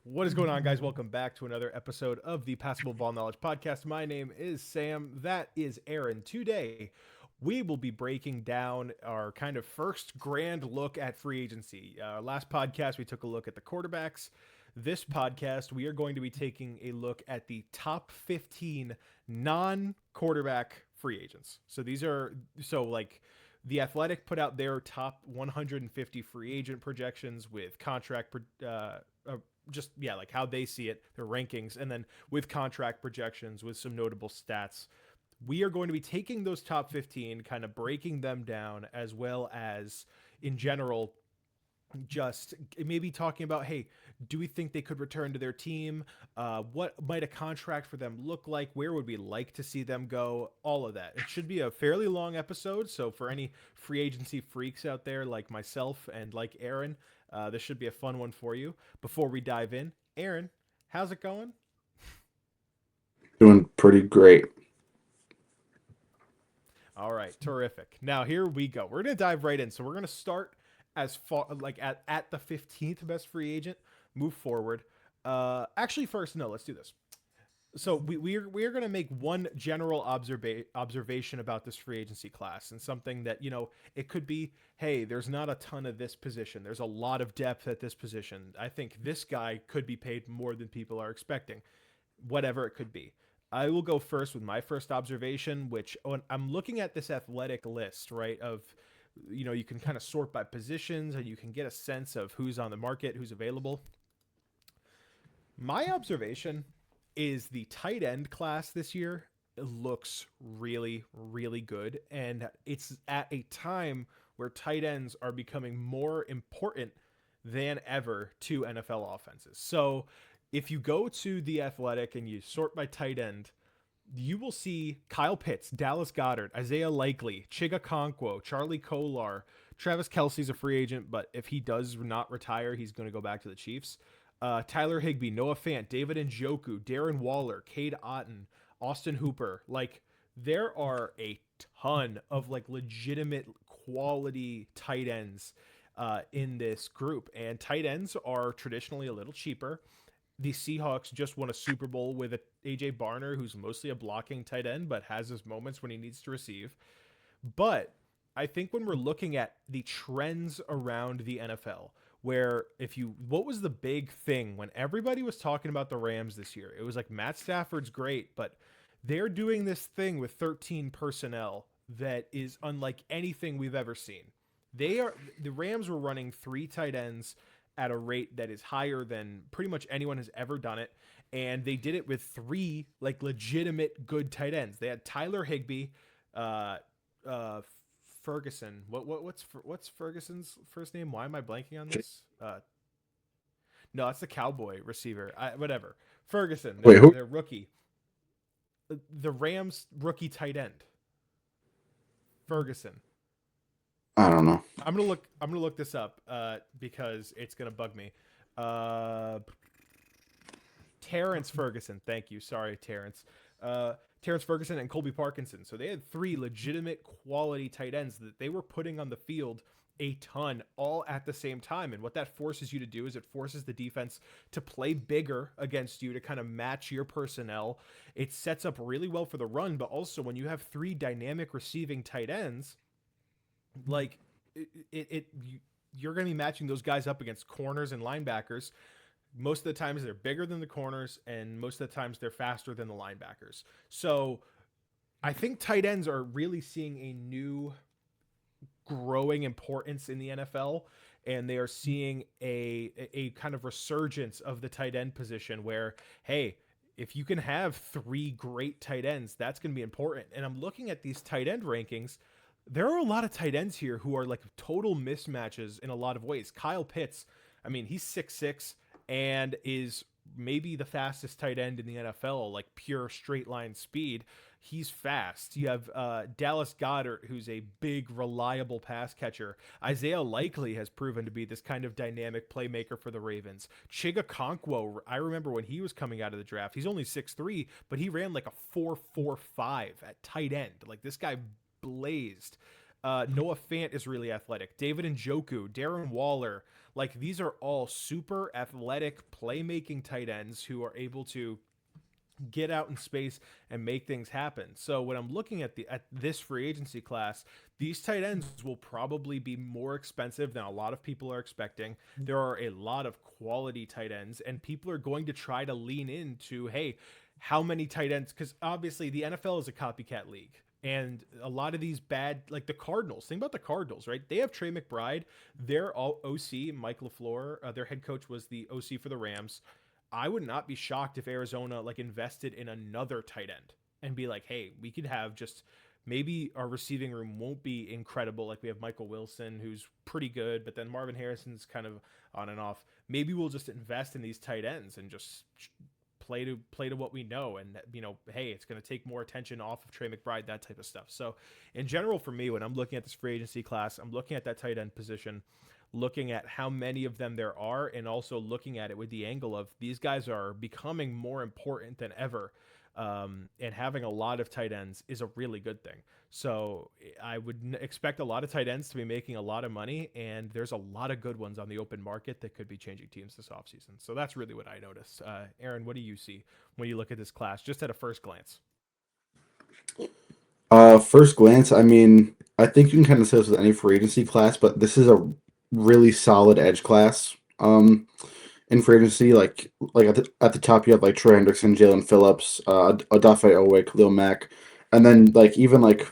What is going on, guys? Welcome back to another episode of the Passable Ball Knowledge Podcast. My name is Sam. That is Aaron. Today, we will be breaking down our kind of first grand look at free agency. Last podcast, we took a look at the quarterbacks. This podcast, we are going to be taking a look at the top 15 non-quarterback free agents. The Athletic put out their top 150 free agent projections with like how they see it, their rankings, and then with contract projections with some notable stats. We are going to be taking those top 15, kind of breaking them down, as well as in general just maybe talking about, hey, do we think they could return to their team? What might a contract for them look like? Where would we like to see them go? All of that. It should be a fairly long episode, so for any free agency freaks out there like myself and like Aaron, this should be a fun one for you. Before we dive in, Aaron, how's it going? Doing pretty great. All right, terrific. Now here we go. We're gonna dive right in. So we're gonna start as far like at the 15th best free agent, move forward. Actually, first, no, let's do this. So we are going to make one general observation about this free agency class, and something that, it could be, hey, there's not a ton of this position, there's a lot of depth at this position, I think this guy could be paid more than people are expecting, whatever it could be. I will go first with my first observation, which when I'm looking at this athletic list, right, of, you can kind of sort by positions and you can get a sense of who's on the market, who's available. My observation is the tight end class this year looks really, really good. And it's at a time where tight ends are becoming more important than ever to NFL offenses. So if you go to The Athletic and you sort by tight end, you will see Kyle Pitts, Dallas Goedert, Isaiah Likely, Chiga Okonkwo, Charlie Kolar. Travis Kelce's a free agent, but if he does not retire, he's going to go back to the Chiefs. Tyler Higbee, Noah Fant, David Njoku, Darren Waller, Cade Otton, Austin Hooper. Like, there are a ton of like legitimate quality tight ends in this group, and tight ends are traditionally a little cheaper. The Seahawks just won a Super Bowl with a AJ Barner, who's mostly a blocking tight end, but has his moments when he needs to receive. But I think when we're looking at the trends around the NFL, what was the big thing when everybody was talking about the Rams this year? It was like Matt Stafford's great, but they're doing this thing with 13 personnel that is unlike anything we've ever seen. The Rams were running three tight ends at a rate that is higher than pretty much anyone has ever done it, and they did it with three like legitimate good tight ends. They had Tyler Higbee, Ferguson. What's Ferguson's first name? Why am I blanking on this? No, that's the Cowboy receiver. Whatever. Ferguson, Wait, who? their rookie. The Rams rookie tight end. Ferguson. I don't know. I'm gonna look this up because it's gonna bug me. Terrence Ferguson. Thank you. Sorry, Terrence. Terrence Ferguson and Colby Parkinson. So they had three legitimate quality tight ends that they were putting on the field a ton all at the same time. And what that forces you to do is it forces the defense to play bigger against you to kind of match your personnel. It sets up really well for the run, but also when you have three dynamic receiving tight ends, like you're going to be matching those guys up against corners and linebackers. Most of the times they're bigger than the corners, and most of the times they're faster than the linebackers. So I think tight ends are really seeing a new growing importance in the NFL, and they are seeing a kind of resurgence of the tight end position where, hey, if you can have three great tight ends, that's going to be important. And I'm looking at these tight end rankings. There are a lot of tight ends here who are like total mismatches in a lot of ways. Kyle Pitts, I mean, he's 6'6" and is maybe the fastest tight end in the NFL, like pure straight line speed. He's fast. You have Dallas Goedert, who's a big, reliable pass catcher. Isaiah Likely has proven to be this kind of dynamic playmaker for the Ravens. Chiga Okonkwo, I remember when he was coming out of the draft, he's only 6'3", but he ran like a 4.45 at tight end. Like, this guy blazed. Noah Fant is really athletic. David Njoku, Darren Waller, Like these are all super athletic playmaking tight ends who are able to get out in space and make things happen. So when I'm looking at this free agency class, these tight ends will probably be more expensive than a lot of people are expecting. There are a lot of quality tight ends, and people are going to try to lean into, hey, how many tight ends? Because obviously the NFL is a copycat league. And a lot of these bad, like the Cardinals, think about the Cardinals, right? They have Trey McBride. Their OC, Mike LaFleur, their head coach was the OC for the Rams. I would not be shocked if Arizona like invested in another tight end and be like, hey, we could have just maybe our receiving room won't be incredible. Like we have Michael Wilson, who's pretty good, but then Marvin Harrison's kind of on and off. Maybe we'll just invest in these tight ends and just play to what we know, and hey, it's going to take more attention off of Trey McBride, that type of stuff. So in general, for me, when I'm looking at this free agency class, I'm looking at that tight end position, looking at how many of them there are, and also looking at it with the angle of these guys are becoming more important than ever. And having a lot of tight ends is a really good thing. So I would expect a lot of tight ends to be making a lot of money, and there's a lot of good ones on the open market that could be changing teams this offseason. So that's really what I noticed. Aaron, what do you see when you look at this class, just at a first glance? First glance, I mean, I think you can kind of say this with any free agency class, but this is a really solid edge class. In free agency, like at the top, you have like Troy Hendrickson, Jalen Phillips, Odafe Oweh, Khalil Mack, and then like even like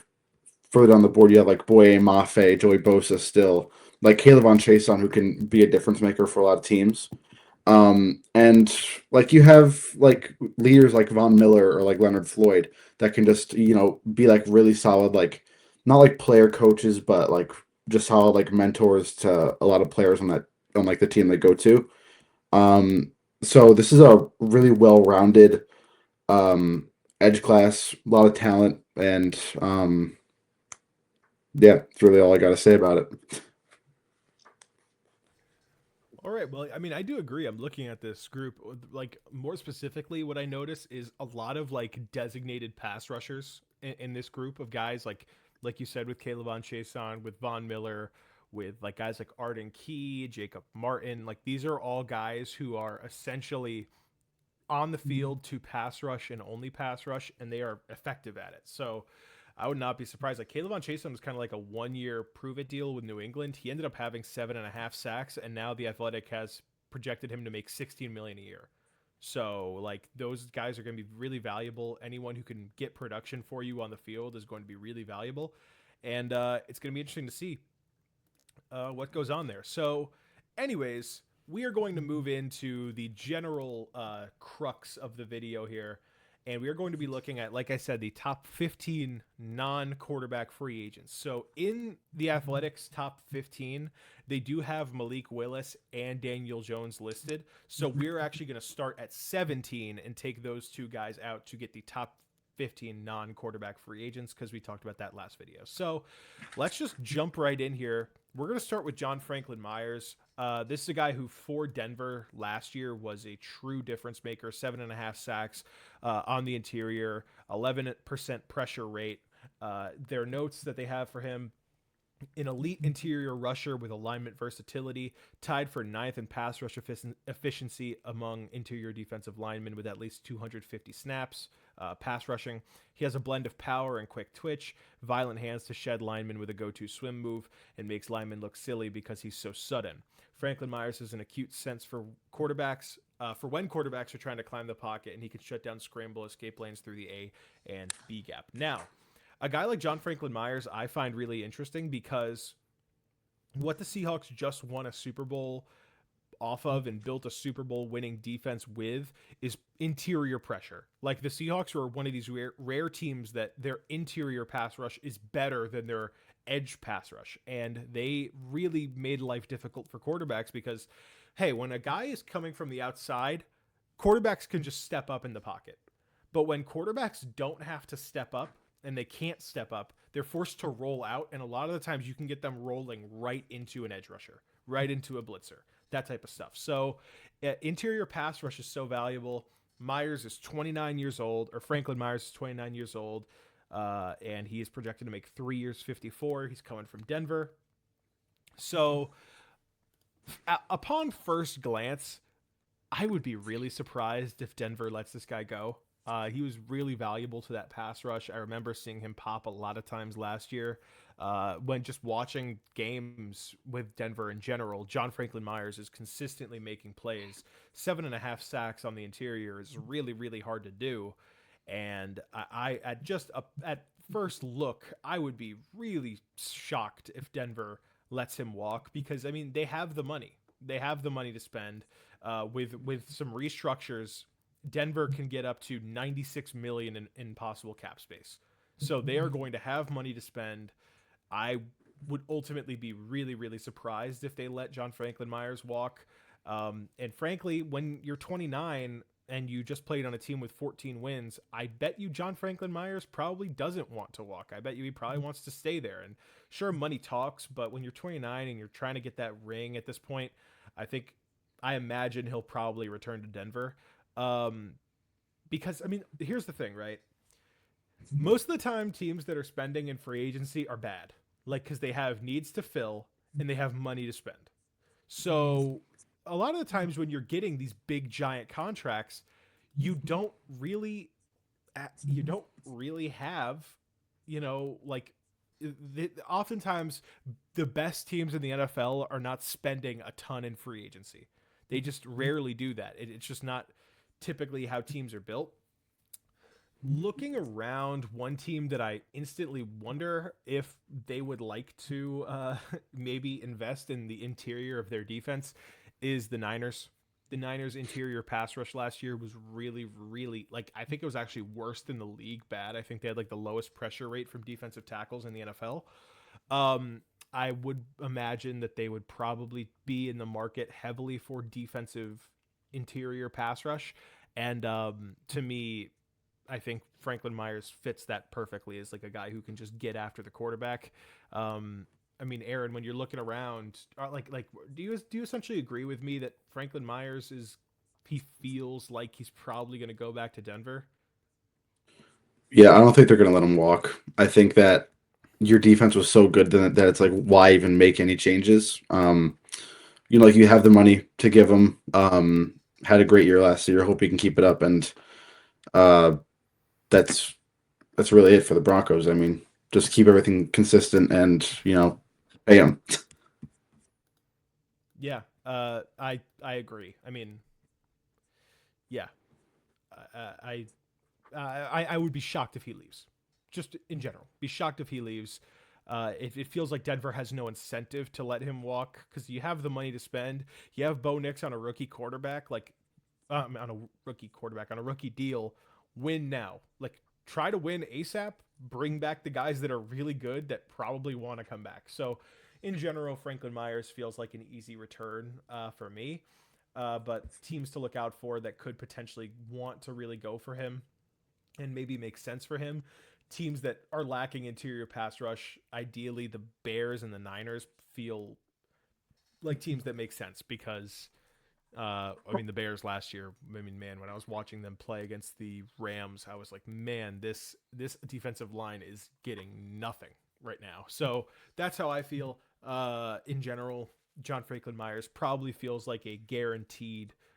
further down the board, you have like Boye Mafe, Joey Bosa still, like Caleb on Chason, who can be a difference maker for a lot of teams. And like you have like leaders like Von Miller or like Leonard Floyd that can just, be like really solid, like not like player coaches, but like just solid like mentors to a lot of players on like the team they go to. Um, so this is a really well-rounded um edge class, a lot of talent, and yeah, that's really all I got to say about it. All right. Well, I mean, I do agree. I'm looking at this group. Like, more specifically, what I notice is a lot of like designated pass rushers in this group of guys. Like you said, with Caleb on Chason, with Von Miller, with like guys like Arden Key, Jacob Martin. Like, these are all guys who are essentially on the field to pass rush and only pass rush, and they are effective at it. So I would not be surprised. Like Caleb on Chason was kind of like a 1 year prove it deal with New England. He ended up having 7.5 sacks, and now the Athletic has projected him to make 16 million a year. So like those guys are going to be really valuable. Anyone who can get production for you on the field is going to be really valuable, and it's going to be interesting to see what goes on there. So, anyways, we are going to move into the general crux of the video here. And we are going to be looking at, like I said, the top 15 non quarterback free agents. So, in the Athletics top 15, they do have Malik Willis and Daniel Jones listed. So, we're actually going to start at 17 and take those two guys out to get the top 15 non quarterback free agents because we talked about that last video. So, let's just jump right in here. We're going to start with John Franklin Myers. This is a guy who, for Denver last year, was a true difference maker. 7.5 sacks on the interior, 11% pressure rate. Their notes that they have for him: an elite interior rusher with alignment versatility, tied for ninth in pass rush efficiency among interior defensive linemen with at least 250 snaps pass rushing. He has a blend of power and quick twitch, violent hands to shed linemen with a go-to swim move, and makes linemen look silly because he's so sudden. Franklin Myers has an acute sense for quarterbacks, for when quarterbacks are trying to climb the pocket, and he can shut down scramble escape lanes through the A and B gap. Now, a guy like John Franklin Myers, I find really interesting because what the Seahawks just won a Super Bowl off of and built a Super Bowl winning defense with is interior pressure. Like the Seahawks are one of these rare teams that their interior pass rush is better than their edge pass rush. And they really made life difficult for quarterbacks because, hey, when a guy is coming from the outside, quarterbacks can just step up in the pocket. But when quarterbacks don't have to step up and they can't step up, they're forced to roll out. And a lot of the times you can get them rolling right into an edge rusher, right into a blitzer, that type of stuff. So interior pass rush is so valuable. Myers is 29 years old, or Franklin Myers is 29 years old, and he is projected to make 3 years, 54. He's coming from Denver. So Upon first glance, I would be really surprised if Denver lets this guy go. He was really valuable to that pass rush. I remember seeing him pop a lot of times last year. When just watching games with Denver in general, John Franklin Myers is consistently making plays. 7.5 sacks on the interior is really, really hard to do. And at first look, I would be really shocked if Denver lets him walk because I mean they have the money. They have the money to spend. With some restructures, Denver can get up to 96 million in possible cap space. So they are going to have money to spend. I would ultimately be really, really surprised if they let John Franklin Myers walk. And frankly, when you're 29 and you just played on a team with 14 wins, I bet you John Franklin Myers probably doesn't want to walk. I bet you he probably wants to stay there. And sure, money talks, but when you're 29 and you're trying to get that ring at this point, I think I imagine he'll probably return to Denver. Um, because I mean, here's the thing, right? Most of the time, teams that are spending in free agency are bad, like because they have needs to fill and they have money to spend. So a lot of the times when you're getting these big giant contracts, you don't really you don't really have, like oftentimes the best teams in the NFL are not spending a ton in free agency. They just rarely do that. It's just not typically how teams are built. Looking around, one team that I instantly wonder if they would like to maybe invest in the interior of their defense is the Niners. The Niners' interior pass rush last year was really, really like I think it was actually worse than the league bad. I think they had like the lowest pressure rate from defensive tackles in the NFL. I would imagine that they would probably be in the market heavily for defensive interior pass rush. And to me, I think Franklin Myers fits that perfectly as like a guy who can just get after the quarterback. I mean, Aaron, when you're looking around, do you essentially agree with me that Franklin Myers is he feels like he's probably going to go back to Denver? Yeah, I don't think they're going to let him walk. I think that your defense was so good that it's like, why even make any changes? Like you have the money to give him. Had a great year last year. Hope he can keep it up, and uh, that's that's really it for the Broncos. I mean, just keep everything consistent and pay him. Yeah, I agree. I mean, yeah, I would be shocked if he leaves. Just in general, be shocked if he leaves. It feels like Denver has no incentive to let him walk because you have the money to spend. You have Bo Nix on a rookie quarterback, like on a rookie quarterback on a rookie deal. Win now, like try to win ASAP. Bring back the guys that are really good that probably want to come back. So, in general, Franklin Myers feels like an easy return for me. But teams to look out for that could potentially want to really go for him and maybe make sense for him. Teams that are lacking interior pass rush, ideally the Bears and the Niners feel like teams that make sense because I mean the Bears last year. I mean, man, when I was watching them play against the Rams, I was like, man, this defensive line is getting nothing right now. So that's how I feel. In general, John Franklin Myers probably feels like a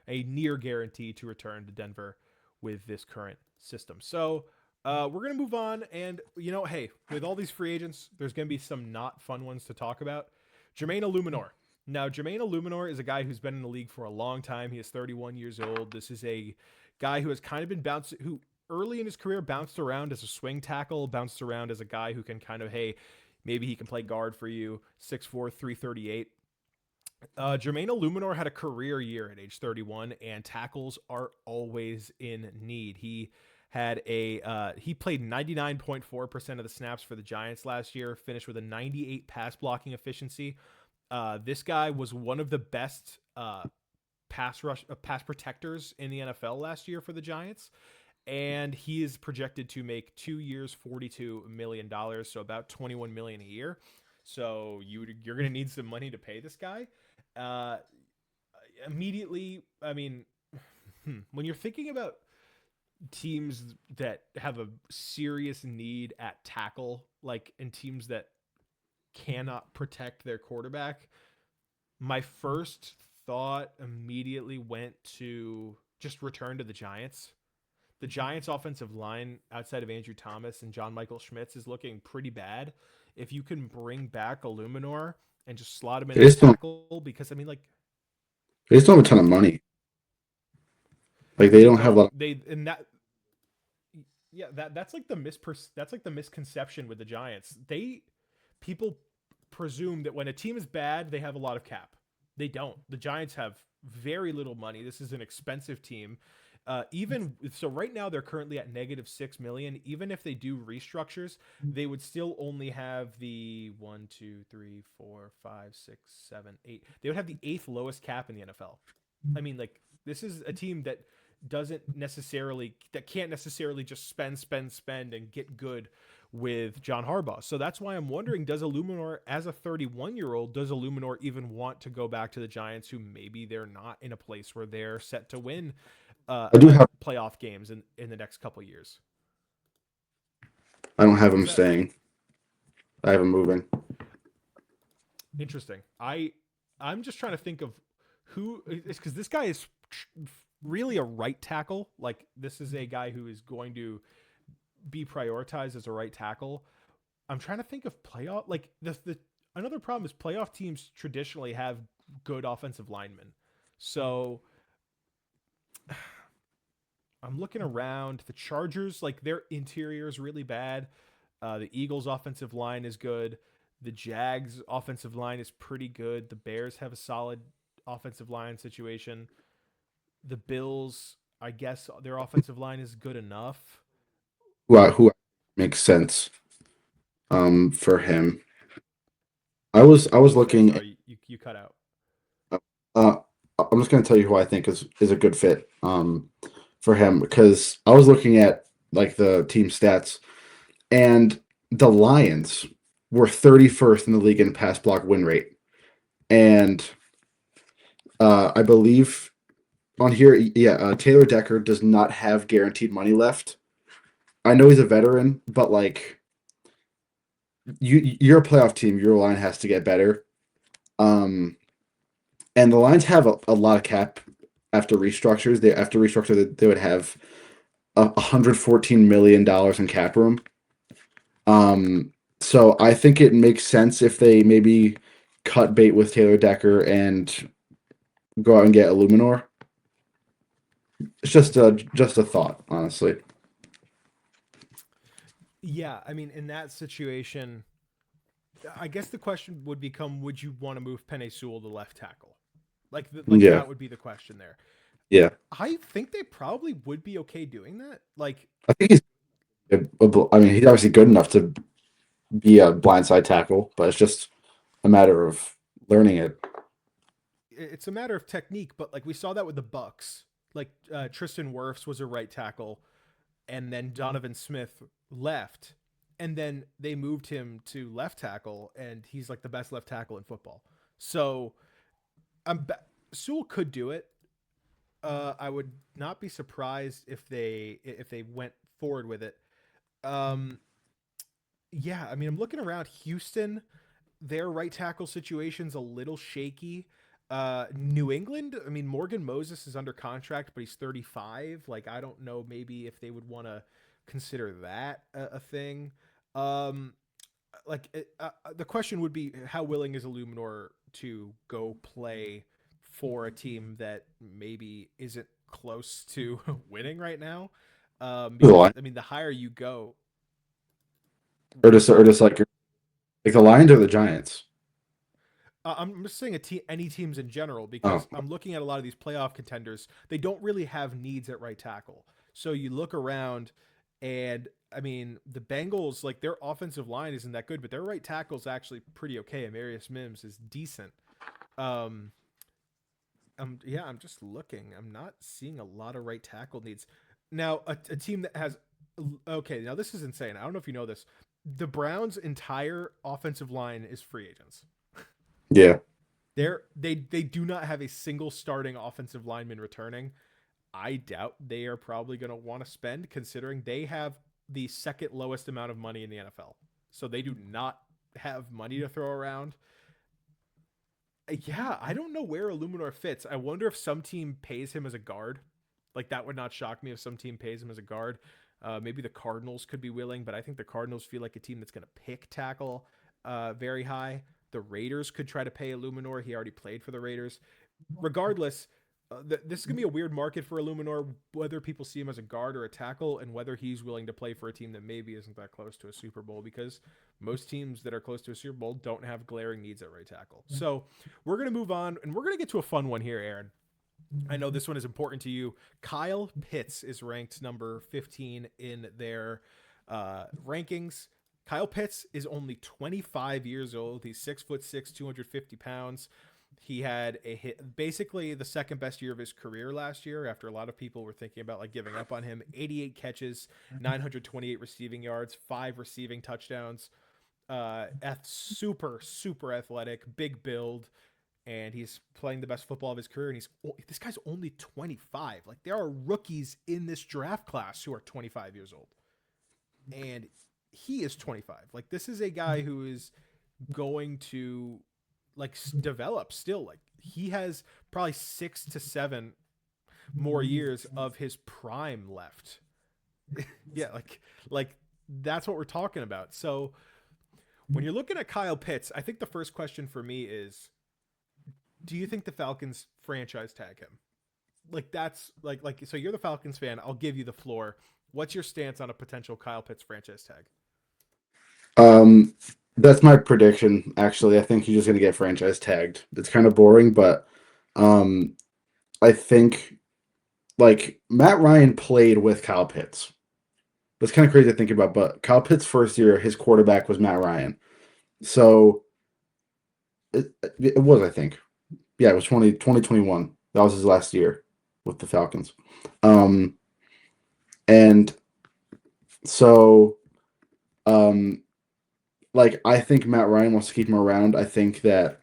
near guarantee to return to Denver with this current system. So we're gonna move on, and hey, with all these free agents, there's gonna be some not fun ones to talk about. Jermaine Illuminor. Now, Jermaine Illuminor is a guy who's been in the league for a long time. He is 31 years old. This is a guy who has kind of been who early in his career bounced around as a swing tackle, bounced around as a guy who can kind of, hey, maybe he can play guard for you, 6'4", 338. Jermaine Illuminor had a career year at age 31, and tackles are always in need. He played 99.4% of the snaps for the Giants last year, finished with a 98 pass blocking efficiency. This guy was one of the best pass protectors in the NFL last year for the Giants, and he is projected to make 2 years, $42 million, so about 21 million a year. So you're going to need some money to pay this guy. Uh, Immediately, I mean, when you're thinking about teams that have a serious need at tackle, like in teams that cannot protect their quarterback, my first thought immediately went to just return to the Giants. The Giants' offensive line outside of Andrew Thomas and John Michael Schmitz is looking pretty bad. If you can bring back Illuminor and just slot him in They at just don't. tackle, because I mean, like They just don't have a ton of money. Like they they don't have a don't lot. they and that yeah that's like that's like the misconception with the Giants. People presume that when a team is bad, they have a lot of cap. They don't. The Giants have very little money. This is an expensive team. Even so, right now they're currently at -6 million. Even if they do restructures, they would still only have the one, two, three, four, five, six, seven, eight. They would have the eighth lowest cap in the NFL. I mean, like this is a team that can't necessarily just spend and get good with John Harbaugh. So that's why I'm wondering, does Illuminor, as a 31-year-old, does Illuminor even want to go back to the Giants, who maybe they're not in a place where they're set to win I do have. playoff games in the next couple years? I don't have What's them that? staying. I have them moving. Interesting. I'm just trying to think of who is, because this guy is really a right tackle. Like this is a guy who is going to be prioritized as a right tackle. I'm trying to think of playoff, like the another problem is playoff teams traditionally have good offensive linemen. So I'm looking around. The Chargers, like their interior is really bad. The Eagles' offensive line is good. The Jags' offensive line is pretty good. The Bears have a solid offensive line situation. The Bills, I guess their offensive line is good enough. Who makes sense for him. I was Okay, looking. sorry, you cut out. Uh, I'm just gonna tell you who I think is a good fit for him because I was looking at like the team stats and the Lions were 31st in the league in pass block win rate, and I believe on here, yeah, Taylor Decker does not have guaranteed money left. I know he's a veteran, but like you're a playoff team, your line has to get better. Um, and the Lions have a lot of cap after restructures. They after restructure they would have $114 million in cap room. So I think it makes sense if they maybe cut bait with Taylor Decker and go out and get Illuminor. It's just a thought, honestly. Yeah, I mean, in that situation, I guess the question would become: would you want to move Penny Sewell to left tackle? Like Yeah, that would be the question there. yeah. I think they probably would be okay doing that. Like I think he's. I mean, he's obviously good enough to be a blindside tackle, but it's just a matter of learning it. it's a matter of technique, but like we saw that with the Bucks. Like Tristan Wirfs was a right tackle, and then Donovan Smith left, and then they moved him to left tackle, and he's like the best left tackle in football. So I'm Sewell could do it. I would not be surprised if they went forward with it. Um, yeah, I mean, I'm looking around Houston. Their right tackle situation's a little shaky. New England, I mean, Morgan Moses is under contract, but he's 35. Like, I don't know, maybe if they would want to consider that a thing. Um, the question would be, how willing is Illuminor to go play for a team that maybe isn't close to winning right now? The Because line, I mean, the higher you go, or what? just like the Lions or the Giants. I'm just saying any teams in general, Oh, because I'm looking at a lot of these playoff contenders. They don't really have needs at right tackle. So you look around, and I mean the Bengals, like their offensive line isn't that good, but their right tackle is actually pretty okay. Amarius Mims is decent. Um, yeah, I'm just looking. I'm not seeing a lot of right tackle needs. Now, a team that has okay, now this is insane. I don't know if you know this. The Browns' entire offensive line is free agents. yeah. They do not have a single starting offensive lineman returning. I doubt they are probably going to want to spend, considering they have the second lowest amount of money in the NFL. So they do not have money to throw around. Yeah, I don't know where Illuminor fits. I wonder if some team pays him as a guard. Like that would not shock me if some team pays him as a guard. Maybe the Cardinals could be willing, but I think the Cardinals feel like a team that's going to pick tackle very high. The Raiders could try to pay Illuminor. He already played for the Raiders. Regardless, this is going to be a weird market for Illuminor, whether people see him as a guard or a tackle, and whether he's willing to play for a team that maybe isn't that close to a Super Bowl, because most teams that are close to a Super Bowl don't have glaring needs at right tackle. So we're going to move on, and we're going to get to a fun one here, Aaron. I know this one is important to you. Kyle Pitts is ranked number 15 in their rankings. Kyle Pitts is only 25 years old. He's 6'6", 250 pounds. He had a hit, basically the second best year of his career last year, after a lot of people were thinking about like giving up on him. 88 catches, 928 receiving yards, 5 receiving touchdowns. Super athletic, big build, and he's playing the best football of his career. And this guy's only 25. Like there are rookies in this draft class who are 25 years old, and he is 25. Like this is a guy who is going to like develop still. Like he has probably 6 to 7 more years of his prime left. Yeah, like that's what we're talking about. So when you're looking at Kyle Pitts, I think the first question for me is, do you think the Falcons franchise tag him? Like that's like so you're the Falcons fan. I'll give you the floor. What's your stance on a potential Kyle Pitts franchise tag? Um, that's my prediction. Actually, I think he's just gonna get franchise tagged. It's kind of boring, but um, I think like Matt Ryan played with Kyle Pitts. That's kind of crazy to think about, but Kyle Pitts' first year, his quarterback was Matt Ryan. So it was, I think. Yeah, it was 2021. That was his last year with the Falcons. Um, and so, um, like, I think Matt Ryan wants to keep him around. I think that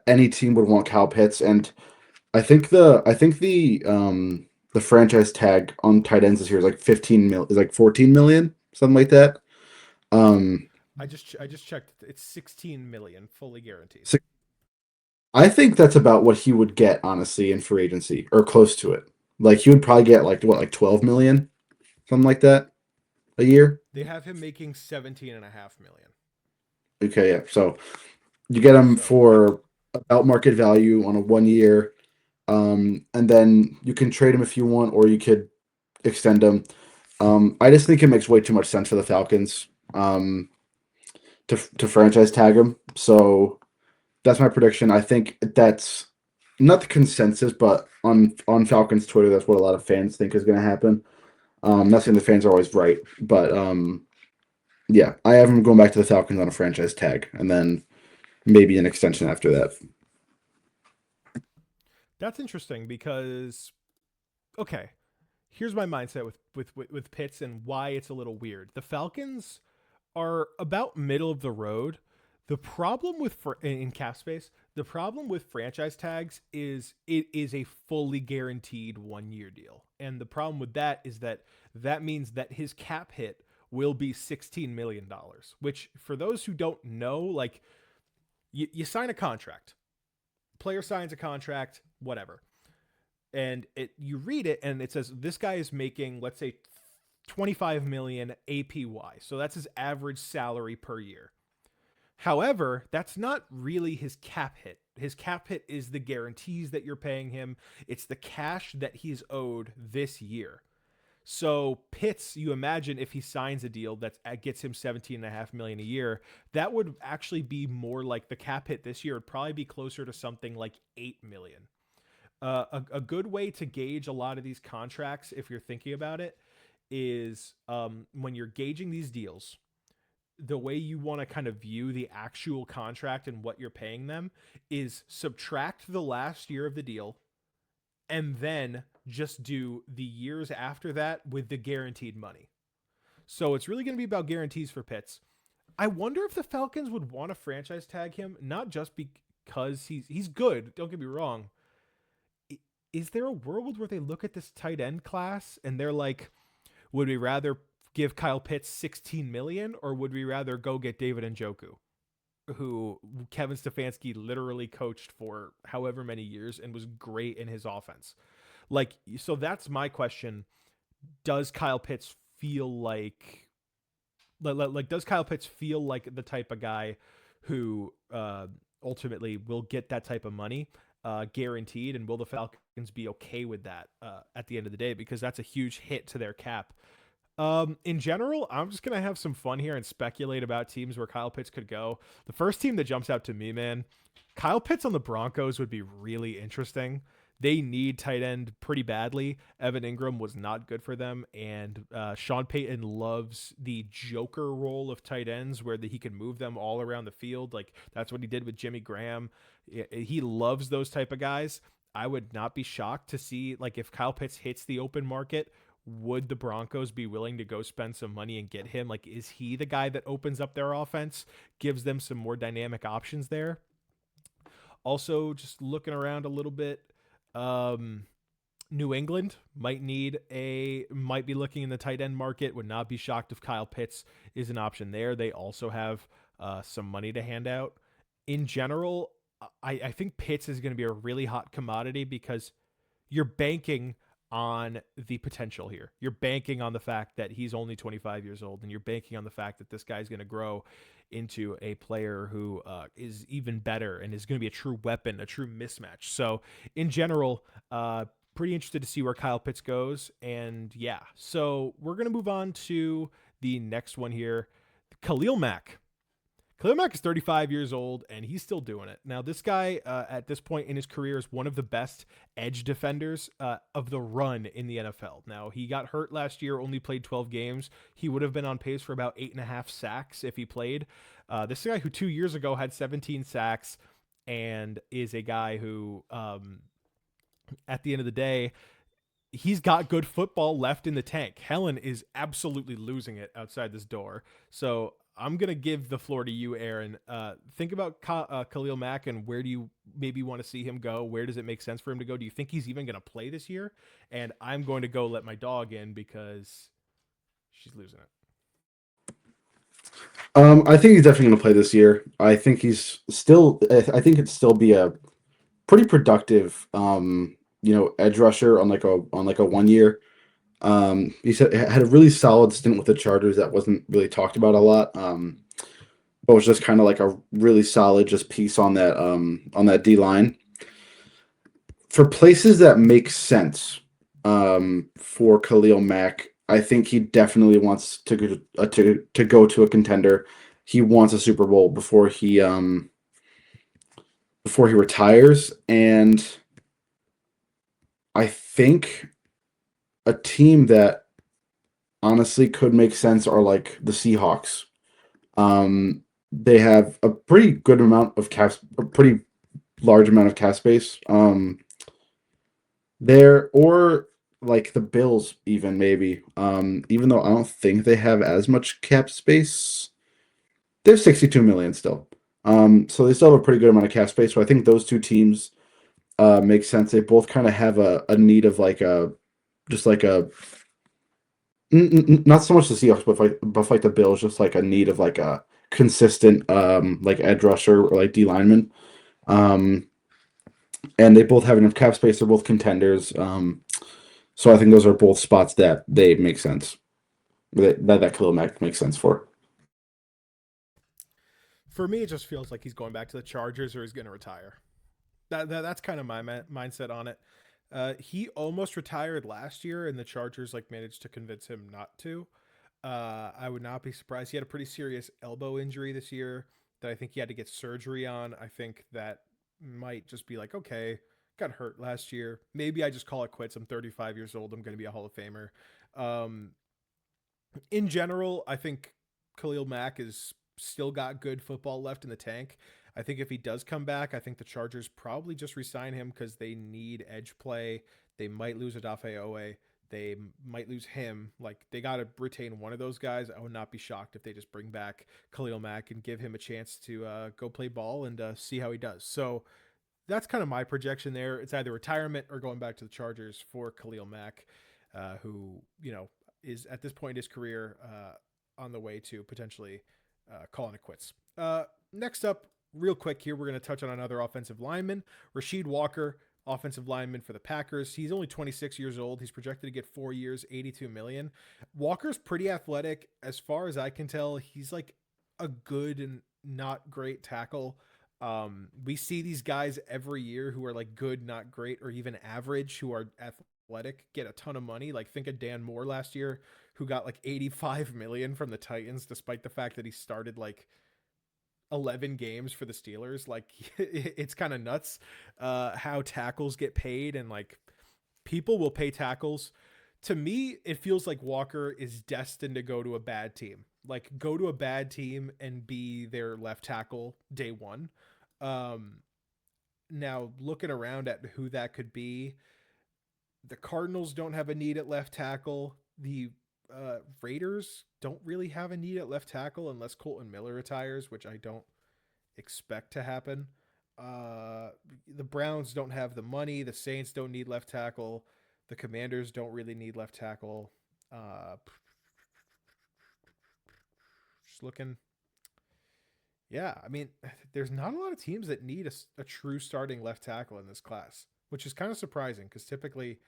any team would want Kyle Pitts, and I think the franchise tag on tight ends this year is like 14 million, something like that. Um, I just checked. It's 16 million fully guaranteed. so I think that's about what he would get, honestly, in free agency or close to it. Like he would probably get like what, like 12 million, something like that a year. They have him making 17.5 million. Okay, yeah. So you get him So for about market value on a 1 year, and then you can trade him if you want, or you could extend him. I just think it makes way too much sense for the Falcons to franchise tag him. So that's my prediction. I think that's not the consensus, but on Falcons Twitter, that's what a lot of fans think is going to happen. Not saying the fans are always right, but yeah, I have him going back to the Falcons on a franchise tag, and then maybe an extension after that. that's interesting because okay, here's my mindset with Pitts and why it's a little weird. The Falcons are about middle of the road. The problem with in cap space, the problem with franchise tags is it is a fully guaranteed 1 year deal, and the problem with that is that that means that his cap hit will be $16 million. Which, for those who don't know, like you sign a contract, player signs a contract, whatever, and you read it and it says this guy is making, let's say, 25 million APY. So that's his average salary per year. However, that's not really his cap hit. His cap hit is the guarantees that you're paying him. It's the cash that he's owed this year. So Pitts, you imagine if he signs a deal that gets him 17.5 million a year, that would actually be more like the cap hit this year would probably be closer to something like 8 million. A good way to gauge a lot of these contracts, if you're thinking about it, is when you're gauging these deals, the way you want to kind of view the actual contract and what you're paying them is subtract the last year of the deal and then just do the years after that with the guaranteed money. So it's really going to be about guarantees for Pitts. I wonder if the Falcons would want to franchise tag him, not just because he's good, don't get me wrong. Is there a world where they look at this tight end class and they're like, would we rather give Kyle Pitts 16 million or would we rather go get David Njoku? who Kevin Stefanski literally coached for however many years and was great in his offense. Like, so that's my question. Does Kyle Pitts feel like does Kyle Pitts feel like the type of guy who ultimately will get that type of money guaranteed, and will the Falcons be okay with that at the end of the day, because that's a huge hit to their cap. In general, I'm just gonna have some fun here and speculate about teams where Kyle Pitts could go. The first team that jumps out to me, man, Kyle Pitts on the Broncos would be really interesting. They need tight end pretty badly. Evan Ingram was not good for them, and Sean Payton loves the joker role of tight ends, where he can move them all around the field. Like that's what he did with Jimmy Graham. He loves those type of guys. I would not be shocked to see, like, if Kyle Pitts hits the open market, would the Broncos be willing to go spend some money and get him? Like, is he the guy that opens up their offense, gives them some more dynamic options there? Also, just looking around a little bit, um, New England might be looking in the tight end market. Would not be shocked if Kyle Pitts is an option there. They also have some money to hand out. In general, I think Pitts is going to be a really hot commodity because you're banking on the potential here. You're banking on the fact that he's only 25 years old, and you're banking on the fact that this guy's going to grow into a player who is even better and is going to be a true weapon, a true mismatch. So, in general, pretty interested to see where Kyle Pitts goes. And yeah, so we're going to move on to the next one here. Khalil Mack. Khalil Mack is 35 years old, and he's still doing it. Now, this guy, at this point in his career, is one of the best edge defenders of the run in the NFL. Now, he got hurt last year, only played 12 games. He would have been on pace for about 8.5 sacks if he played. This guy who 2 years ago had 17 sacks and is a guy who, at the end of the day, he's got good football left in the tank. Helen is absolutely losing it outside this door. So I'm going to give the floor to you, Aaron. Think about Khalil Mack, and where do you maybe want to see him go? Where does it make sense for him to go? Do you think he's even going to play this year? And I'm going to go let my dog in because she's losing it. I think he's definitely going to play this year. I think he's still. I think it'd still be a pretty productive, edge rusher on like a 1 year. Had a really solid stint with the Chargers that wasn't really talked about a lot. But was just kind of like a really solid just piece on that D line. For places that make sense, for Khalil Mack, I think he definitely wants to go to a contender. He wants a Super Bowl before he retires, and I think a team that honestly could make sense are like the Seahawks. They have a pretty good amount of a pretty large amount of cap space. There, or like the Bills, even maybe. Even though I don't think they have as much cap space, they have 62 million still. So they still have a pretty good amount of cap space. So I think those two teams make sense. They both kind of have a need of like a just like a not so much the Seahawks, but like the Bills, just like a need of like a consistent like edge rusher or like D lineman. Um, and they both have enough cap space. They're both contenders. So I think those are both spots that they make sense. That Khalil Mack makes sense for. For me, it just feels like he's going back to the Chargers or he's going to retire. That's kind of my mindset on it. He almost retired last year, and the Chargers like managed to convince him not to. I would not be surprised. He had a pretty serious elbow injury this year that I think he had to get surgery on. I think that might just be like, okay, got hurt last year. Maybe I just call it quits. I'm 35 years old. I'm going to be a Hall of Famer. Um, in general, I think Khalil Mack is still got good football left in the tank. I think if he does come back, I think the Chargers probably just resign him because they need edge play. They might lose Adafe Owe. They might lose him. Like, they got to retain one of those guys. I would not be shocked if they just bring back Khalil Mack and give him a chance to go play ball and see how he does. So that's kind of my projection there. It's either retirement or going back to the Chargers for Khalil Mack, who, is at this point in his career on the way to potentially calling it quits. Next up, real quick here, we're going to touch on another offensive lineman, Rasheed Walker, offensive lineman for the Packers. He's only 26 years old. He's projected to get 4 years, 82 million. Walker's pretty athletic as far as I can tell. He's like a good and not great tackle. We see these guys every year who are like good, not great, or even average, who are athletic, get a ton of money. Like think of Dan Moore last year, who got like 85 million from the Titans, despite the fact that he started like 11 games for the Steelers. Like it's kind of nuts how tackles get paid, and like people will pay tackles. To me, it feels like Walker is destined to go to a bad team. Like go to a bad team and be their left tackle day one. Um, Now looking around at who that could be, the Cardinals don't have a need at left tackle. The Raiders don't really have a need at left tackle unless Colton Miller retires, which I don't expect to happen. Uh, the Browns don't have the money. The Saints don't need left tackle. The Commanders don't really need left tackle. Uh, just looking. Yeah, I mean, there's not a lot of teams that need a true starting left tackle in this class, which is kind of surprising because typically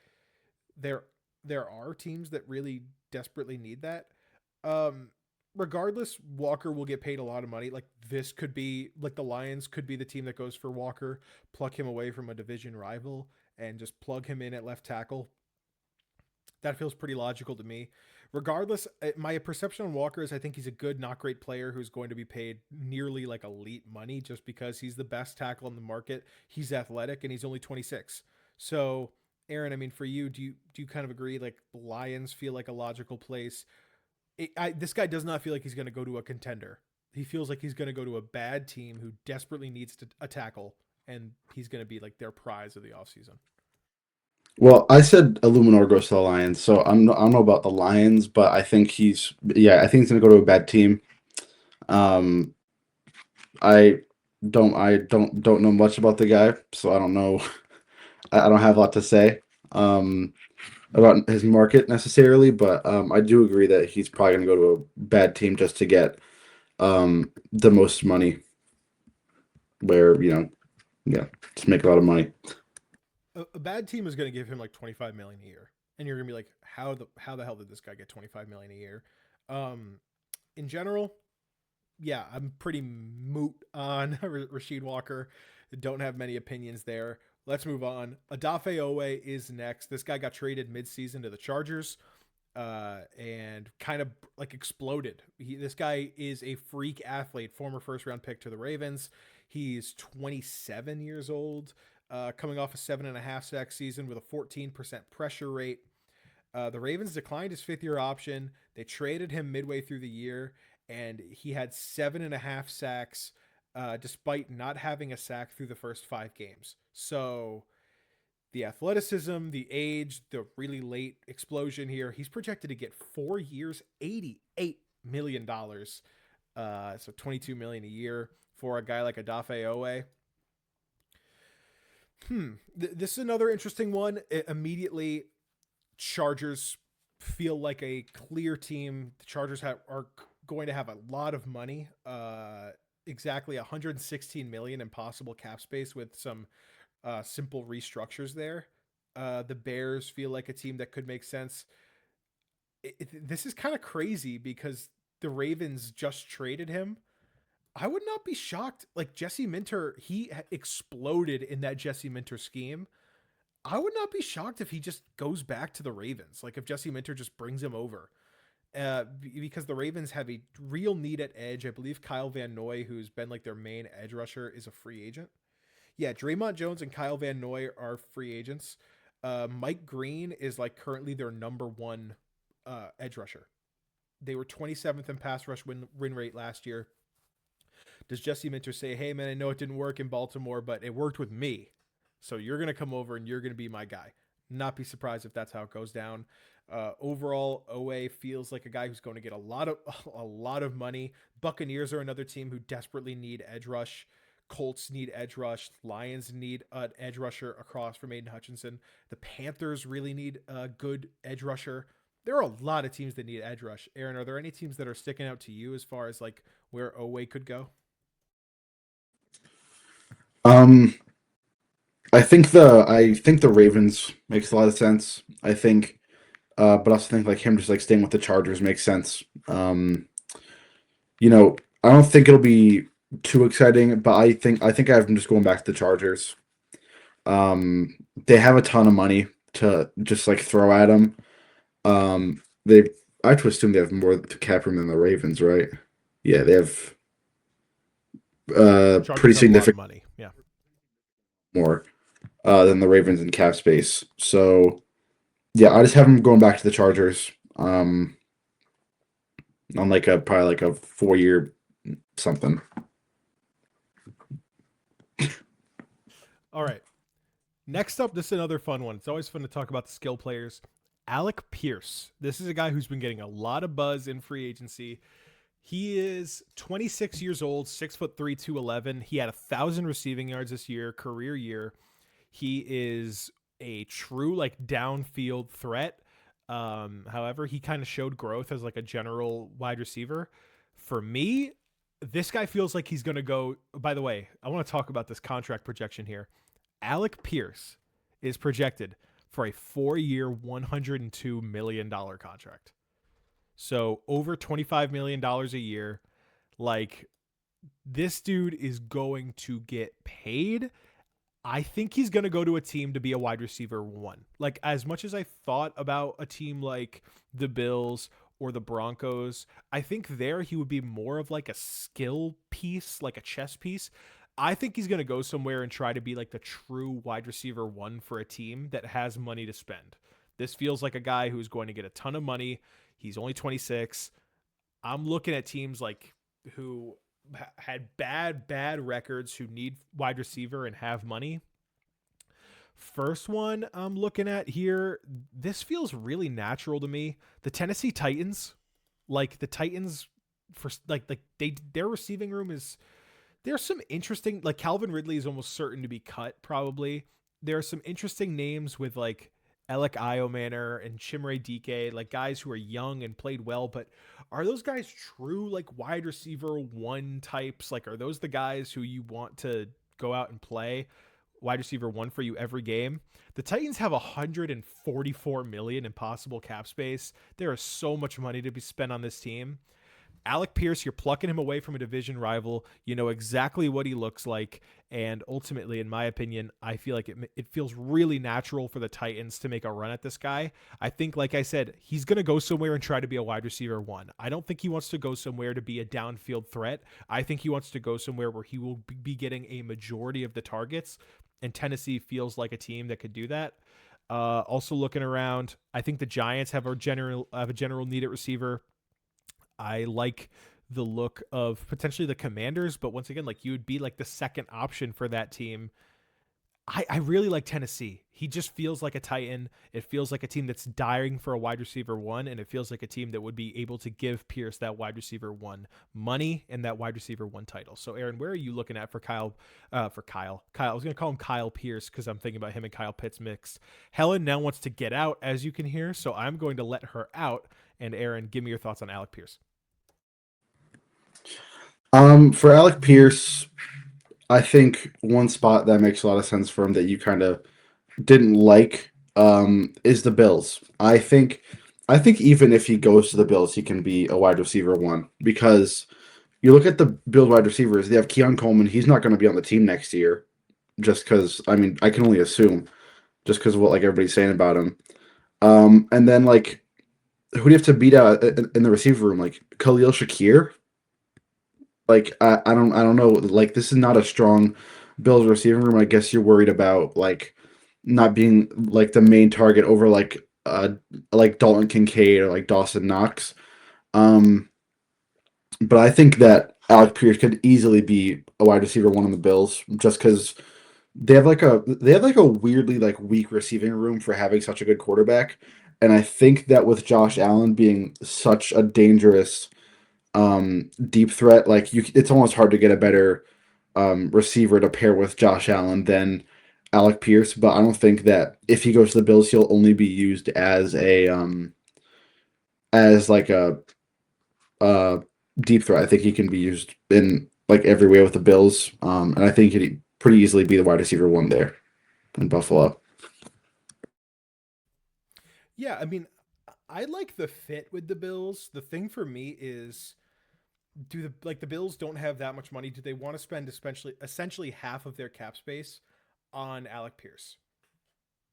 there there are teams that really desperately need that. Um, Regardless, Walker will get paid a lot of money. Like this could be like the Lions could be the team that goes for Walker, pluck him away from a division rival, and just plug him in at left tackle. That feels pretty logical to me. Regardless, my perception on Walker is I think he's a good, not great player who's going to be paid nearly like elite money just because he's the best tackle in the market. He's athletic and he's only 26. So, Aaron, I mean, for you, do you kind of agree? Like the Lions feel like a logical place. This guy does not feel like he's going to go to a contender. He feels like he's going to go to a bad team who desperately needs a tackle, and he's going to be like their prize of the offseason. Well, I said Illuminor goes to the Lions, so I don't know about the Lions, but I think he's gonna go to a bad team. Um, I don't know much about the guy, so I don't know. I don't have a lot to say um about his market necessarily, but I do agree that he's probably gonna go to a bad team just to get the most money, where yeah, just make a lot of money. A bad team is going to give him like 25 million a year, and you're going to be like, how the hell did this guy get 25 million a year? Um, in general, yeah, I'm pretty moot on Rasheed Walker. Don't have many opinions there. Let's move on. Adafe Owe is next. This guy got traded midseason to the Chargers and kind of like exploded. This guy is a freak athlete, former first round pick to the Ravens. He's 27 years old, coming off a 7.5 sack season with a 14% pressure rate. The Ravens declined his 5th year option. They traded him midway through the year, and he had 7.5 sacks, despite not having a sack through the first 5 games. So the athleticism, the age, the really late explosion here, he's projected to get 4 years, $88 million. So 22 million a year for a guy like Adafe Owe. This is another interesting one. Immediately, Chargers feel like a clear team. The Chargers are going to have a lot of money. Exactly 116 million in possible cap space with some simple restructures there. The Bears feel like a team that could make sense. This is kind of crazy because the Ravens just traded him. I would not be shocked. Like Jesse Minter, he exploded in that Jesse Minter scheme. I would not be shocked if he just goes back to the Ravens. Like if Jesse Minter just brings him over. Because the Ravens have a real need at edge. I believe Kyle Van Noy, who's been like their main edge rusher, is a free agent. Yeah, Draymond Jones and Kyle Van Noy are free agents. Mike Green is like currently their number one edge rusher. They were 27th in pass rush win rate last year. Does Jesse Minter say, "Hey man, I know it didn't work in Baltimore, but it worked with me, so you're gonna come over and you're gonna be my guy"? Not be surprised if that's how it goes down. Overall, Owe feels like a guy who's going to get a lot of a lot of money. Buccaneers are another team who desperately need edge rush. Colts need edge rush. Lions need an edge rusher across from Aiden Hutchinson. The Panthers really need a good edge rusher. there are a lot of teams that need edge rush. Aaron, are there any teams that are sticking out to you as far as like where Owe could go? Um, I think the Ravens makes a lot of sense. I think, but I also think like him just like staying with the Chargers makes sense. You know, I don't think it'll be too exciting, but I think I have him just going back to the Chargers. They have a ton of money to just like throw at him. They I have to assume they have more to cap room than the Ravens, right? Yeah, they have pretty Chargers have a lot of significant money. Yeah. more than the Ravens in cap space. So yeah, I just have him going back to the Chargers. On like a probably like a 4 year something. All right. Next up, this is another fun one. It's always fun to talk about the skill players. Alec Pierce. This is a guy who's been getting a lot of buzz in free agency. He is 26 years old, 6'3", 211. He had 1,000 receiving yards this year, career year. He is a true like downfield threat. However, he kind of showed growth as like a general wide receiver. For me, this guy feels like he's going to go. By the way, I want to talk about this contract projection here. Alec Pierce is projected for a 4-year, $102 million contract. So over $25 million a year. Like, this dude is going to get paid. I think he's going to go to a team to be a wide receiver one. Like, as much as I thought about a team like the Bills or the Broncos, I think there he would be more of like a skill piece, like a chess piece. I think he's going to go somewhere and try to be like the true wide receiver one for a team that has money to spend. This feels like a guy who's going to get a ton of money. He's only 26. I'm looking at teams like who had bad records, who need wide receiver and have money. First one I'm looking at here, this feels really natural to me. The Tennessee Titans, like the Titans, for like they their receiving room is, there's some interesting, like Calvin Ridley is almost certain to be cut probably. There are some interesting names with like Alec Iomanner and Chimere Dike, like guys who are young and played well, but are those guys true like wide receiver one types? Like, are those the guys who you want to go out and play wide receiver one for you every game? The Titans have 144 million in possible cap space. There is so much money to be spent on this team. Alec Pierce, you're plucking him away from a division rival. You know exactly what he looks like. And ultimately, in my opinion, I feel like it feels really natural for the Titans to make a run at this guy. I think, like I said, he's going to go somewhere and try to be a wide receiver one. I don't think he wants to go somewhere to be a downfield threat. I think he wants to go somewhere where he will be getting a majority of the targets. And Tennessee feels like a team that could do that. Also looking around, I think the Giants have a general need at receiver. I like the look of potentially the Commanders, but once again, like you would be like the second option for that team. I really like Tennessee. He just feels like a Titan. It feels like a team that's dying for a wide receiver one, and it feels like a team that would be able to give Pierce that wide receiver one money and that wide receiver one title. So, Aaron, where are you looking at for Kyle? Kyle. I was going to call him Kyle Pierce because I'm thinking about him and Kyle Pitts mixed. Helen now wants to get out, as you can hear, so I'm going to let her out. And Aaron, give me your thoughts on Alec Pierce. For Alec Pierce, I think one spot that makes a lot of sense for him that you kind of didn't like is the Bills. I think even if he goes to the Bills, he can be a wide receiver one because you look at the Bills wide receivers. They have Keon Coleman. He's not going to be on the team next year, just because. I mean, I can only assume, just because of what like everybody's saying about him. And then like who do you have to beat out in the receiver room? Like Khalil Shakir. Like I don't know. Like this is not a strong Bills receiving room. I guess you're worried about like not being like the main target over like Dalton Kincaid or like Dawson Knox. Um, but I think that Alec Pierce could easily be a wide receiver one on the Bills just because they have like a weirdly like weak receiving room for having such a good quarterback. And I think that with Josh Allen being such a dangerous deep threat, like it's almost hard to get a better receiver to pair with Josh Allen than Alec Pierce. But I don't think that if he goes to the Bills, he'll only be used as a as like a deep threat. I think he can be used in like every way with the Bills. And I think he'd pretty easily be the wide receiver one there in Buffalo. Yeah, I mean, I like the fit with the Bills. The thing for me is, do the Bills don't have that much money? Do they want to spend essentially half of their cap space on Alec Pierce?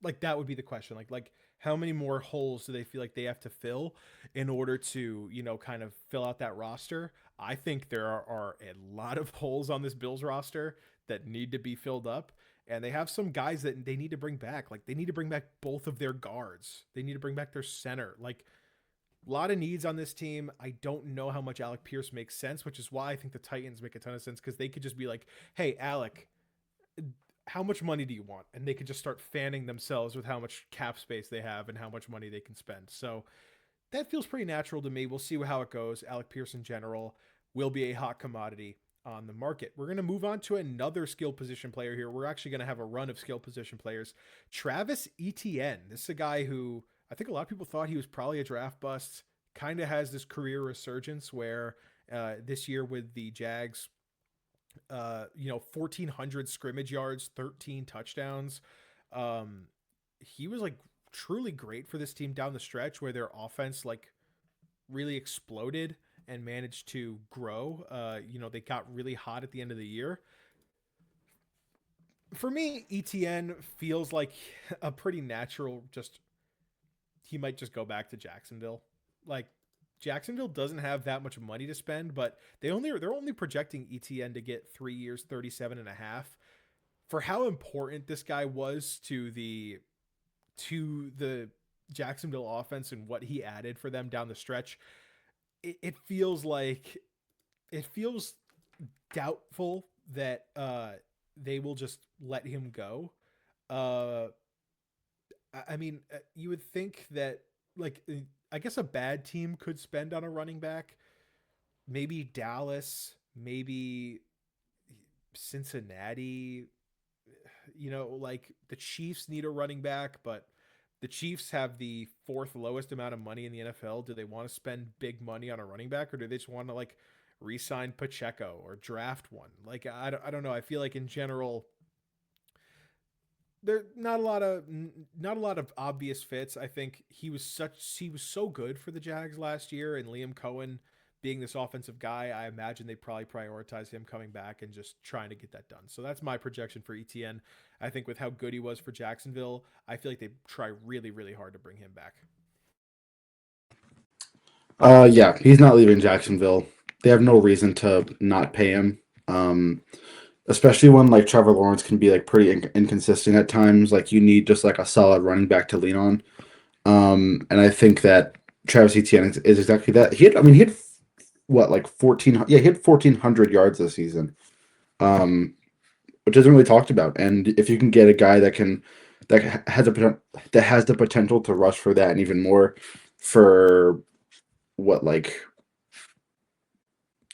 Like that would be the question. Like how many more holes do they feel like they have to fill in order to, kind of fill out that roster? I think there are a lot of holes on this Bills roster that need to be filled up. And they have some guys that they need to bring back. Like they need to bring back both of their guards. They need to bring back their center. Like a lot of needs on this team. I don't know how much Alec Pierce makes sense, which is why I think the Titans make a ton of sense because they could just be like, hey, Alec, how much money do you want? And they could just start fanning themselves with how much cap space they have and how much money they can spend. So that feels pretty natural to me. We'll see how it goes. Alec Pierce in general will be a hot commodity on the market. We're going to move on to another skill position player here. We're actually going to have a run of skill position players. Travis Etienne. This is a guy who I think a lot of people thought he was probably a draft bust. Kind of has this career resurgence where this year with the Jags, 1,400 scrimmage yards, 13 touchdowns. Um, he was like truly great for this team down the stretch where their offense like really exploded and managed to grow. They got really hot at the end of the year. For me, ETN feels like a pretty natural, just he might just go back to Jacksonville. Like Jacksonville doesn't have that much money to spend, but they're only projecting ETN to get 3 years, 37 and a half. For how important this guy was to the Jacksonville offense and what he added for them down the stretch, it feels like it feels doubtful that they will just let him go. Uh, I mean, you would think that like I guess a bad team could spend on a running back, maybe Dallas, maybe Cincinnati. Like the Chiefs need a running back, but the Chiefs have the fourth lowest amount of money in the NFL. Do they want to spend big money on a running back, or do they just want to like re-sign Pacheco or draft one? Like I don't know. I feel like in general there not a lot of obvious fits. I think he was so good for the Jags last year, and Liam Cohen being this offensive guy, I imagine they probably prioritize him coming back and just trying to get that done. So that's my projection for ETN. I think with how good he was for Jacksonville, I feel like they try really really hard to bring him back. Yeah, he's not leaving Jacksonville. They have no reason to not pay him. Um, Especially when like Trevor Lawrence can be like pretty inconsistent at times. Like you need just like a solid running back to lean on. And I think that Travis Etienne is exactly that. He had what like 14. Yeah, he had 1,400 yards this season, um, which isn't really talked about. And if you can get a guy that has the potential to rush for that and even more for what like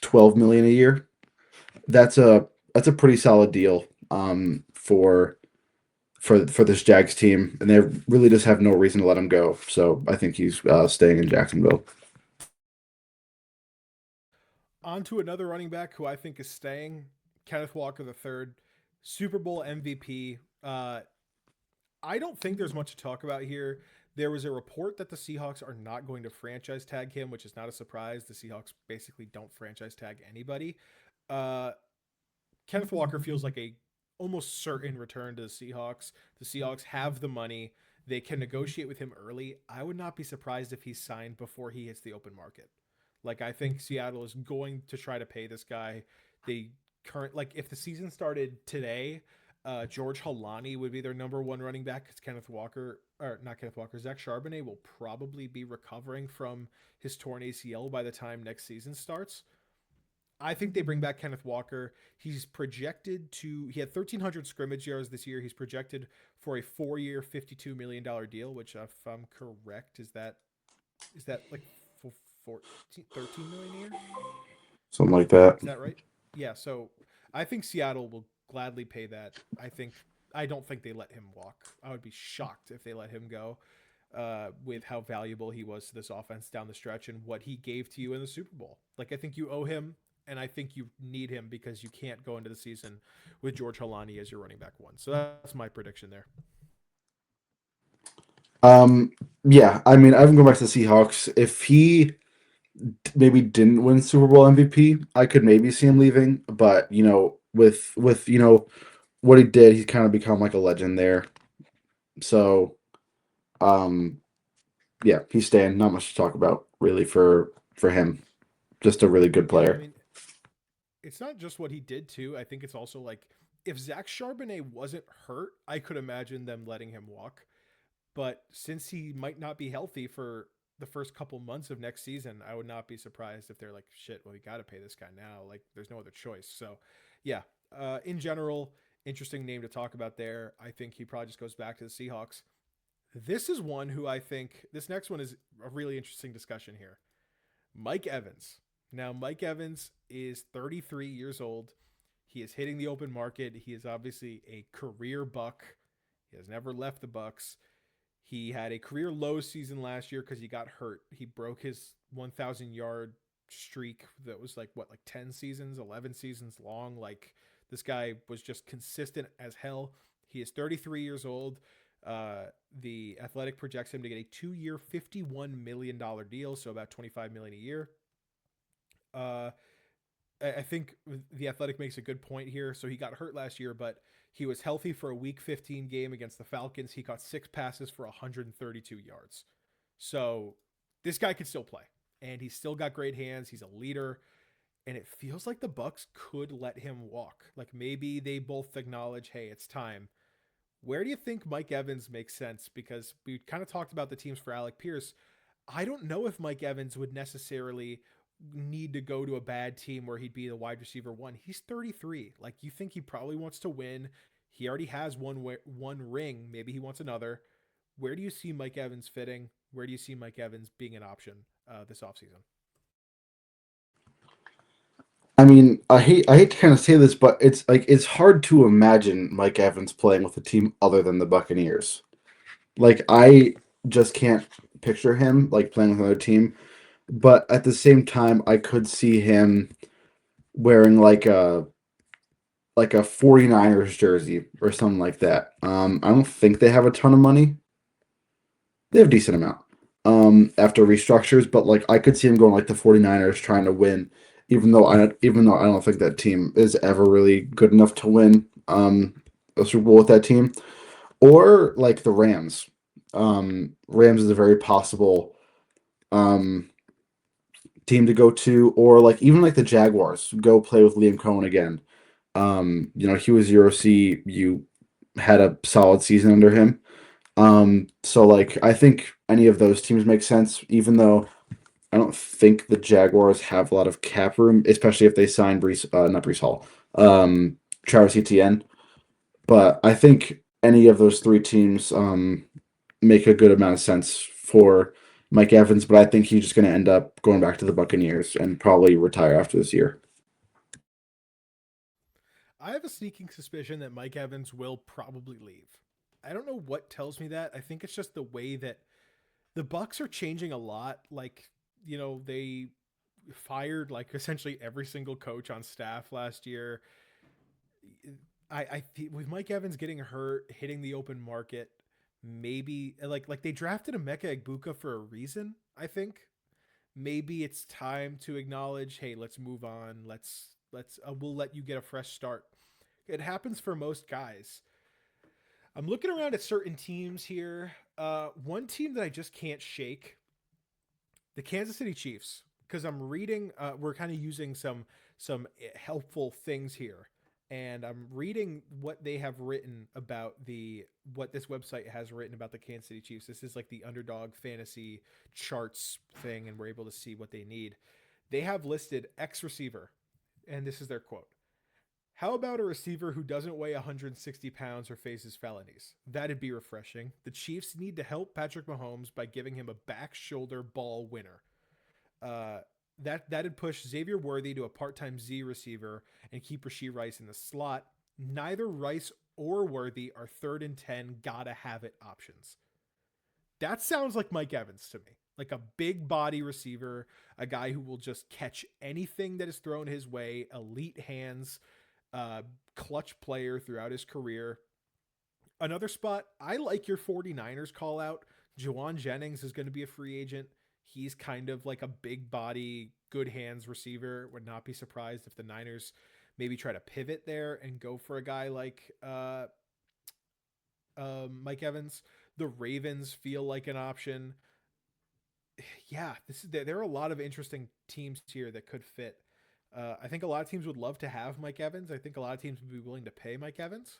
12 million a year, that's a pretty solid deal for this Jags team, and they really just have no reason to let him go. So I think he's staying in Jacksonville. On to another running back who I think is staying, Kenneth Walker the third, Super Bowl MVP. I don't think there's much to talk about here. There was a report that the Seahawks are not going to franchise tag him, which is not a surprise. The Seahawks basically don't franchise tag anybody. Uh, Kenneth Walker feels like a almost certain return to the Seahawks. The Seahawks have the money. They can negotiate with him early. I would not be surprised if he's signed before he hits the open market. Like I think Seattle is going to try to pay this guy. They current like if the season started today, George Halani would be their number one running back because Kenneth Walker or not Kenneth Walker, Zach Charbonnet will probably be recovering from his torn ACL by the time next season starts. I think they bring back Kenneth Walker. He had 1,300 scrimmage yards this year. He's projected for a 4 year, $52 million deal, which, if I'm correct, is that like 14, 13 million a year? Something like that. Is that right? Yeah. So I think Seattle will gladly pay that. I don't think they let him walk. I would be shocked if they let him go. with how valuable he was to this offense down the stretch and what he gave to you in the Super Bowl. Like, I think you owe him, and I think you need him because you can't go into the season with George Halani as your running back one. So that's my prediction there. Um, yeah, I mean, I haven't gone back to the Seahawks. If he maybe didn't win Super Bowl MVP, I could maybe see him leaving. But with what he did, he's kind of become like a legend there. So, um, yeah, he's staying. Not much to talk about really for him. Just a really good Yeah, I player. mean, it's not just what he did too. I think it's also like if Zach Charbonnet wasn't hurt, I could imagine them letting him walk. But since he might not be healthy for the first couple months of next season, I would not be surprised if they're like, shit, well, we got to pay this guy now. Like, there's no other choice. So, yeah, in general, interesting name to talk about there. I think he probably just goes back to the Seahawks. This is one who I think this next one is a really interesting discussion here. Mike Evans. Now, Mike Evans is 33 years old. He is hitting the open market. He is obviously a career buck. He has never left the Bucks. He had a career low season last year because he got hurt. He broke his 1,000-yard streak that was like what, like 10 seasons, 11 seasons long. Like this guy was just consistent as hell. He is 33 years old. The Athletic projects him to get a 2-year, $51 million deal, so about 25 million a year. Uh, I think the Athletic makes a good point here. So he got hurt last year, but he was healthy for a Week 15 game against the Falcons. He caught 6 passes for 132 yards. So this guy could still play, and he's still got great hands. He's a leader, and it feels like the Bucks could let him walk. Like maybe they both acknowledge, hey, it's time. Where do you think Mike Evans makes sense? Because we kind of talked about the teams for Alec Pierce. I don't know if Mike Evans would necessarily need to go to a bad team where he'd be the wide receiver one. He's 33. Like you think he probably wants to win. He already has one ring. Maybe he wants another. Where do you see Mike Evans fitting? Where do you see Mike Evans being an option this offseason? I mean, I hate to kind of say this, but it's hard to imagine Mike Evans playing with a team other than the Buccaneers. Like I just can't picture him like playing with another team. But at the same time, I could see him wearing like a 49ers jersey or something like that. I don't think they have a ton of money. They have a decent amount. After restructures, but like I could see him going like the 49ers trying to win, even though I don't think that team is ever really good enough to win a Super Bowl with that team. Or like the Rams. Rams is a very possible um team to go to, or like even like the Jaguars, go play with Liam Cohen again. He was your OC. You had a solid season under him. So like I think any of those teams make sense, even though I don't think the Jaguars have a lot of cap room, especially if they sign not Brees Hall, Travis Etienne. But I think any of those three teams make a good amount of sense for Mike Evans. But I think he's just going to end up going back to the Buccaneers and probably retire after this year. I have a sneaking suspicion that Mike Evans will probably leave. I don't know what tells me that. I think it's just the way that the Bucks are changing a lot. Like, they fired like essentially every single coach on staff last year. With Mike Evans getting hurt, hitting the open market, maybe like they drafted Emeka Egbuka for a reason. I think maybe it's time to acknowledge, hey, let's move on. Let's we'll let you get a fresh start. It happens for most guys. I'm looking around at certain teams here. One team that I just can't shake, the Kansas City Chiefs, because I'm reading. We're kind of using some helpful things here, and I'm reading what they have written about the what this website has written about the Kansas City Chiefs. This is like the underdog fantasy charts thing, and we're able to see what they need. They have listed X receiver, and this is their quote. How about a receiver who doesn't weigh 160 pounds or faces felonies? That'd be refreshing. The Chiefs need to help Patrick Mahomes by giving him a back shoulder ball winner. Uh, that'd push Xavier Worthy to a part-time Z receiver and keep Rasheed Rice in the slot. Neither Rice or Worthy are 3rd and 10 gotta have it options. That sounds like Mike Evans to me. Like a big body receiver, a guy who will just catch anything that is thrown his way, elite hands, uh, clutch player throughout his career. Another spot, I like your 49ers call out. Juwan Jennings is going to be a free agent. He's kind of like a big body, good hands receiver. Would not be surprised if the Niners maybe try to pivot there and go for a guy like Mike Evans. The Ravens feel like an option. Yeah, there are a lot of interesting teams here that could fit. I think a lot of teams would love to have Mike Evans. I think a lot of teams would be willing to pay Mike Evans.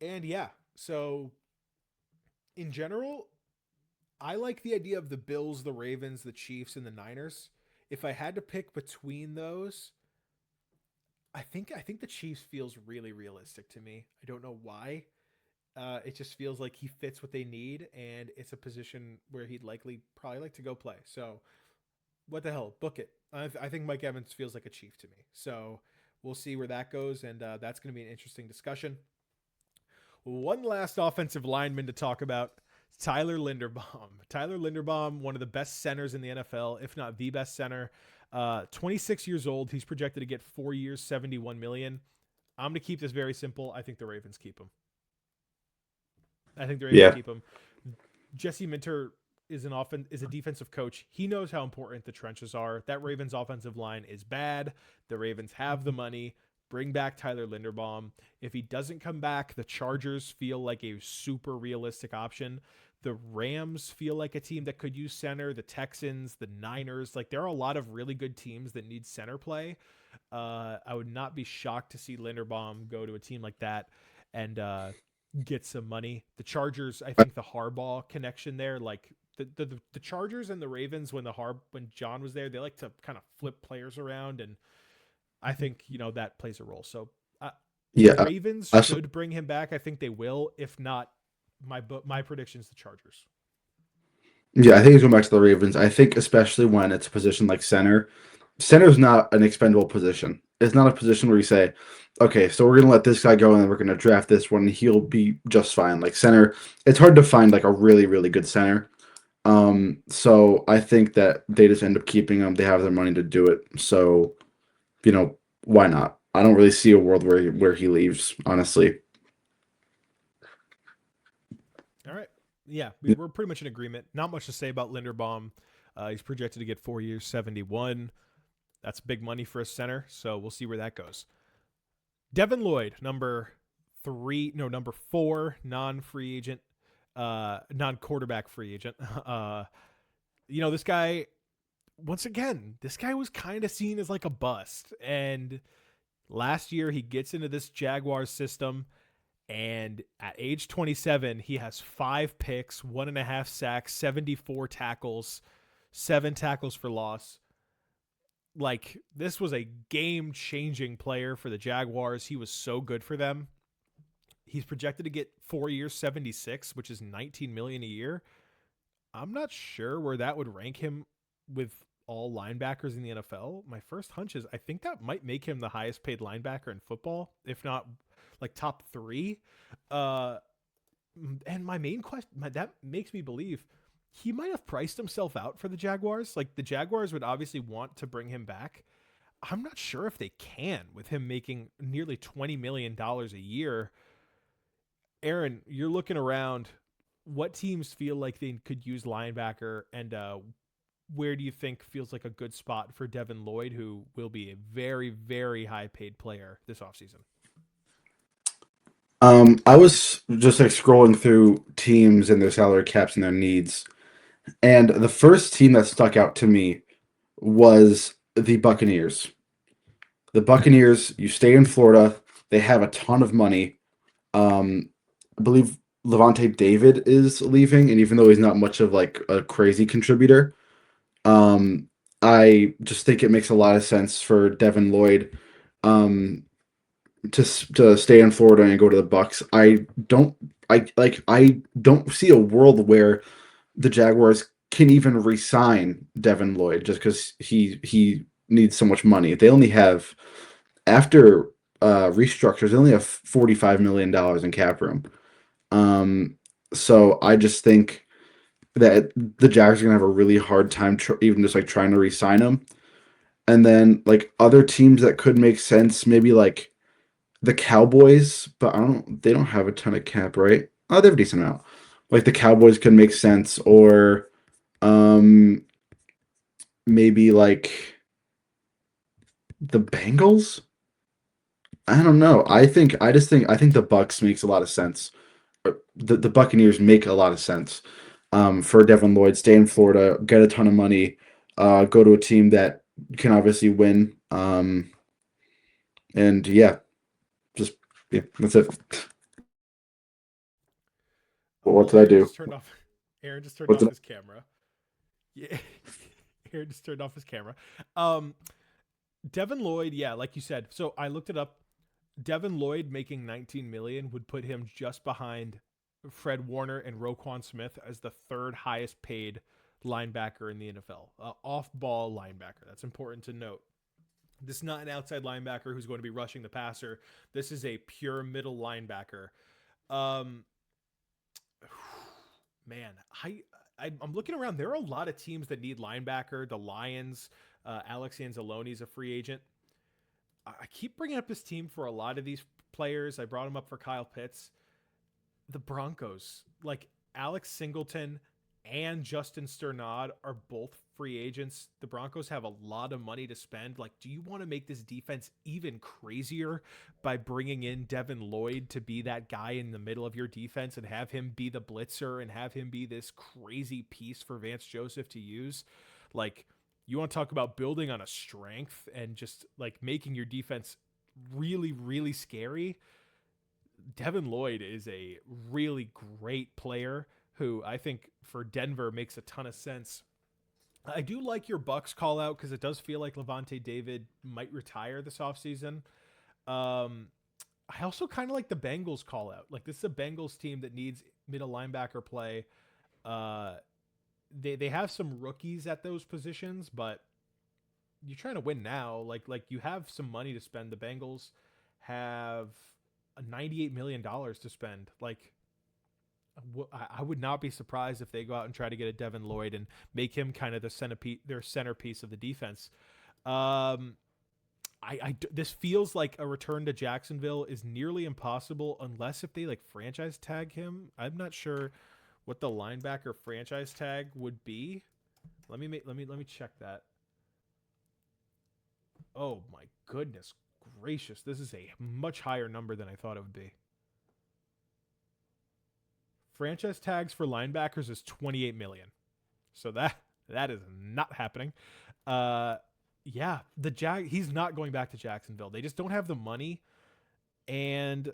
And yeah, so in general, I like the idea of the Bills, the Ravens, the Chiefs, and the Niners. If I had to pick between those, I think the Chiefs feels really realistic to me. I don't know why. It just feels like he fits what they need, and it's a position where he'd likely probably like to go play. So what the hell, book it. I think Mike Evans feels like a Chief to me. So we'll see where that goes, and that's going to be an interesting discussion. One last offensive lineman to talk about, Tyler Linderbaum. Tyler Linderbaum, one of the best centers in the NFL, if not the best center. 26 years old. He's projected to get 4 years, 71 million. I'm going to keep this very simple. I think the Ravens keep him. I think the Ravens Yeah. keep him. Jesse Minter is a defensive coach. He knows how important the trenches are. That Ravens offensive line is bad. The Ravens have the money. Bring back Tyler Linderbaum. If he doesn't come back, the Chargers feel like a super realistic option. The Rams feel like a team that could use center. The Texans, the Niners, like there are a lot of really good teams that need center play. I would not be shocked to see Linderbaum go to a team like that and get some money. The Chargers, I think the Harbaugh connection there, like the Chargers and the Ravens when John was there, they like to kind of flip players around, and I think that plays a role. So the Yeah. Ravens I, should bring him back. I think they will. If not, my prediction is the Chargers. yeah, I think it's going back to the Ravens. I think especially when it's a position like center, center is not an expendable position. It's not a position where you say, okay, so we're going to let this guy go and then we're going to draft this one and he'll be just fine. Like center, it's hard to find like a really, really good center. So I think that they just end up keeping him. They have their money to do it. So, why not? I don't really see a world where he leaves, honestly. All right. Yeah, we're pretty much in agreement. Not much to say about Linderbaum. He's projected to get 4 years, 71. That's big money for a center, so we'll see where that goes. Devin Lloyd, number four, non-free agent, non-quarterback free agent. This guy, once again, this guy was kind of seen as like a bust. And last year he gets into this Jaguars system, and at age 27, he has 5 picks, 1.5 sacks, 74 tackles, 7 tackles for loss. Like, this was a game-changing player for the Jaguars. He was so good for them. He's projected to get 4 years, 76, which is 19 million a year. I'm not sure where that would rank him with all linebackers in the NFL. My first hunch is I think that might make him the highest paid linebacker in football, if not like top 3. And my main question that makes me believe he might have priced himself out for the Jaguars. Like the Jaguars would obviously want to bring him back. I'm not sure if they can with him making nearly $20 million a year. Aaron, you're looking around. What teams feel like they could use linebacker, and where do you think feels like a good spot for Devin Lloyd, who will be a very, very high paid player this offseason? I was just like scrolling through teams and their salary caps and their needs, and the first team that stuck out to me was the Buccaneers. The Buccaneers, you stay in Florida, they have a ton of money. I believe Levante David is leaving, and even though he's not much of like a crazy contributor, um, I just think it makes a lot of sense for Devin Lloyd um, to stay in Florida and go to the Bucks. I don't see a world where the Jaguars can even re-sign Devin Lloyd just because he needs so much money. They only have after restructures, they only have $45 million in cap room. Um, So I just think that the Jags are gonna have a really hard time even just like trying to re-sign him. And then like other teams that could make sense, maybe like the Cowboys, but I don't. They don't have a ton of cap, right? Oh, they have a decent amount. Like the Cowboys could make sense, or um, maybe like the Bengals. I don't know. I think the Bucks makes a lot of sense. The Buccaneers make a lot of sense. For Devin Lloyd, stay in Florida, get a ton of money, go to a team that can obviously win. And yeah, just yeah, that's it. What Well, did I do? Aaron just turned What off did his camera. Yeah. Aaron just turned off his camera. Um, Devin Lloyd, yeah, like you said. So I looked it up. Devin Lloyd making 19 million would put him just behind Fred Warner and Roquan Smith as the third highest paid linebacker in the NFL. Off-ball linebacker. That's important to note. This is not an outside linebacker who's going to be rushing the passer. This is a pure middle linebacker. Um, man, I'm looking around. There are a lot of teams that need linebacker. The Lions, Alex Anzalone is a free agent. I keep bringing up this team for a lot of these players. I brought him up for Kyle Pitts. The Broncos, like Alex Singleton and Justin Sternad, are both free agents. The Broncos have a lot of money to spend. Like, do you want to make this defense even crazier by bringing in Devin Lloyd to be that guy in the middle of your defense and have him be the blitzer and have him be this crazy piece for Vance Joseph to use? Like, you want to talk about building on a strength and just like making your defense really, really scary. Devin Lloyd is a really great player who I think for Denver makes a ton of sense. I do like your Bucks call out because it does feel like Levante David might retire this offseason. Um, I also kind of like the Bengals call out. Like this is a Bengals team that needs middle linebacker play. Uh, they have some rookies at those positions, but you're trying to win now. Like you have some money to spend. The Bengals have $98 million to spend. Like I would not be surprised if they go out and try to get a Devin Lloyd and make him kind of their centerpiece of the defense. Um, this feels like a return to Jacksonville is nearly impossible unless if they like franchise tag him. I'm not sure what the linebacker franchise tag would be. Let me check that. Oh my goodness gracious, this is a much higher number than I thought it would be. Franchise tags for linebackers is 28 million. So that is not happening. Uh yeah, he's not going back to Jacksonville. They just don't have the money and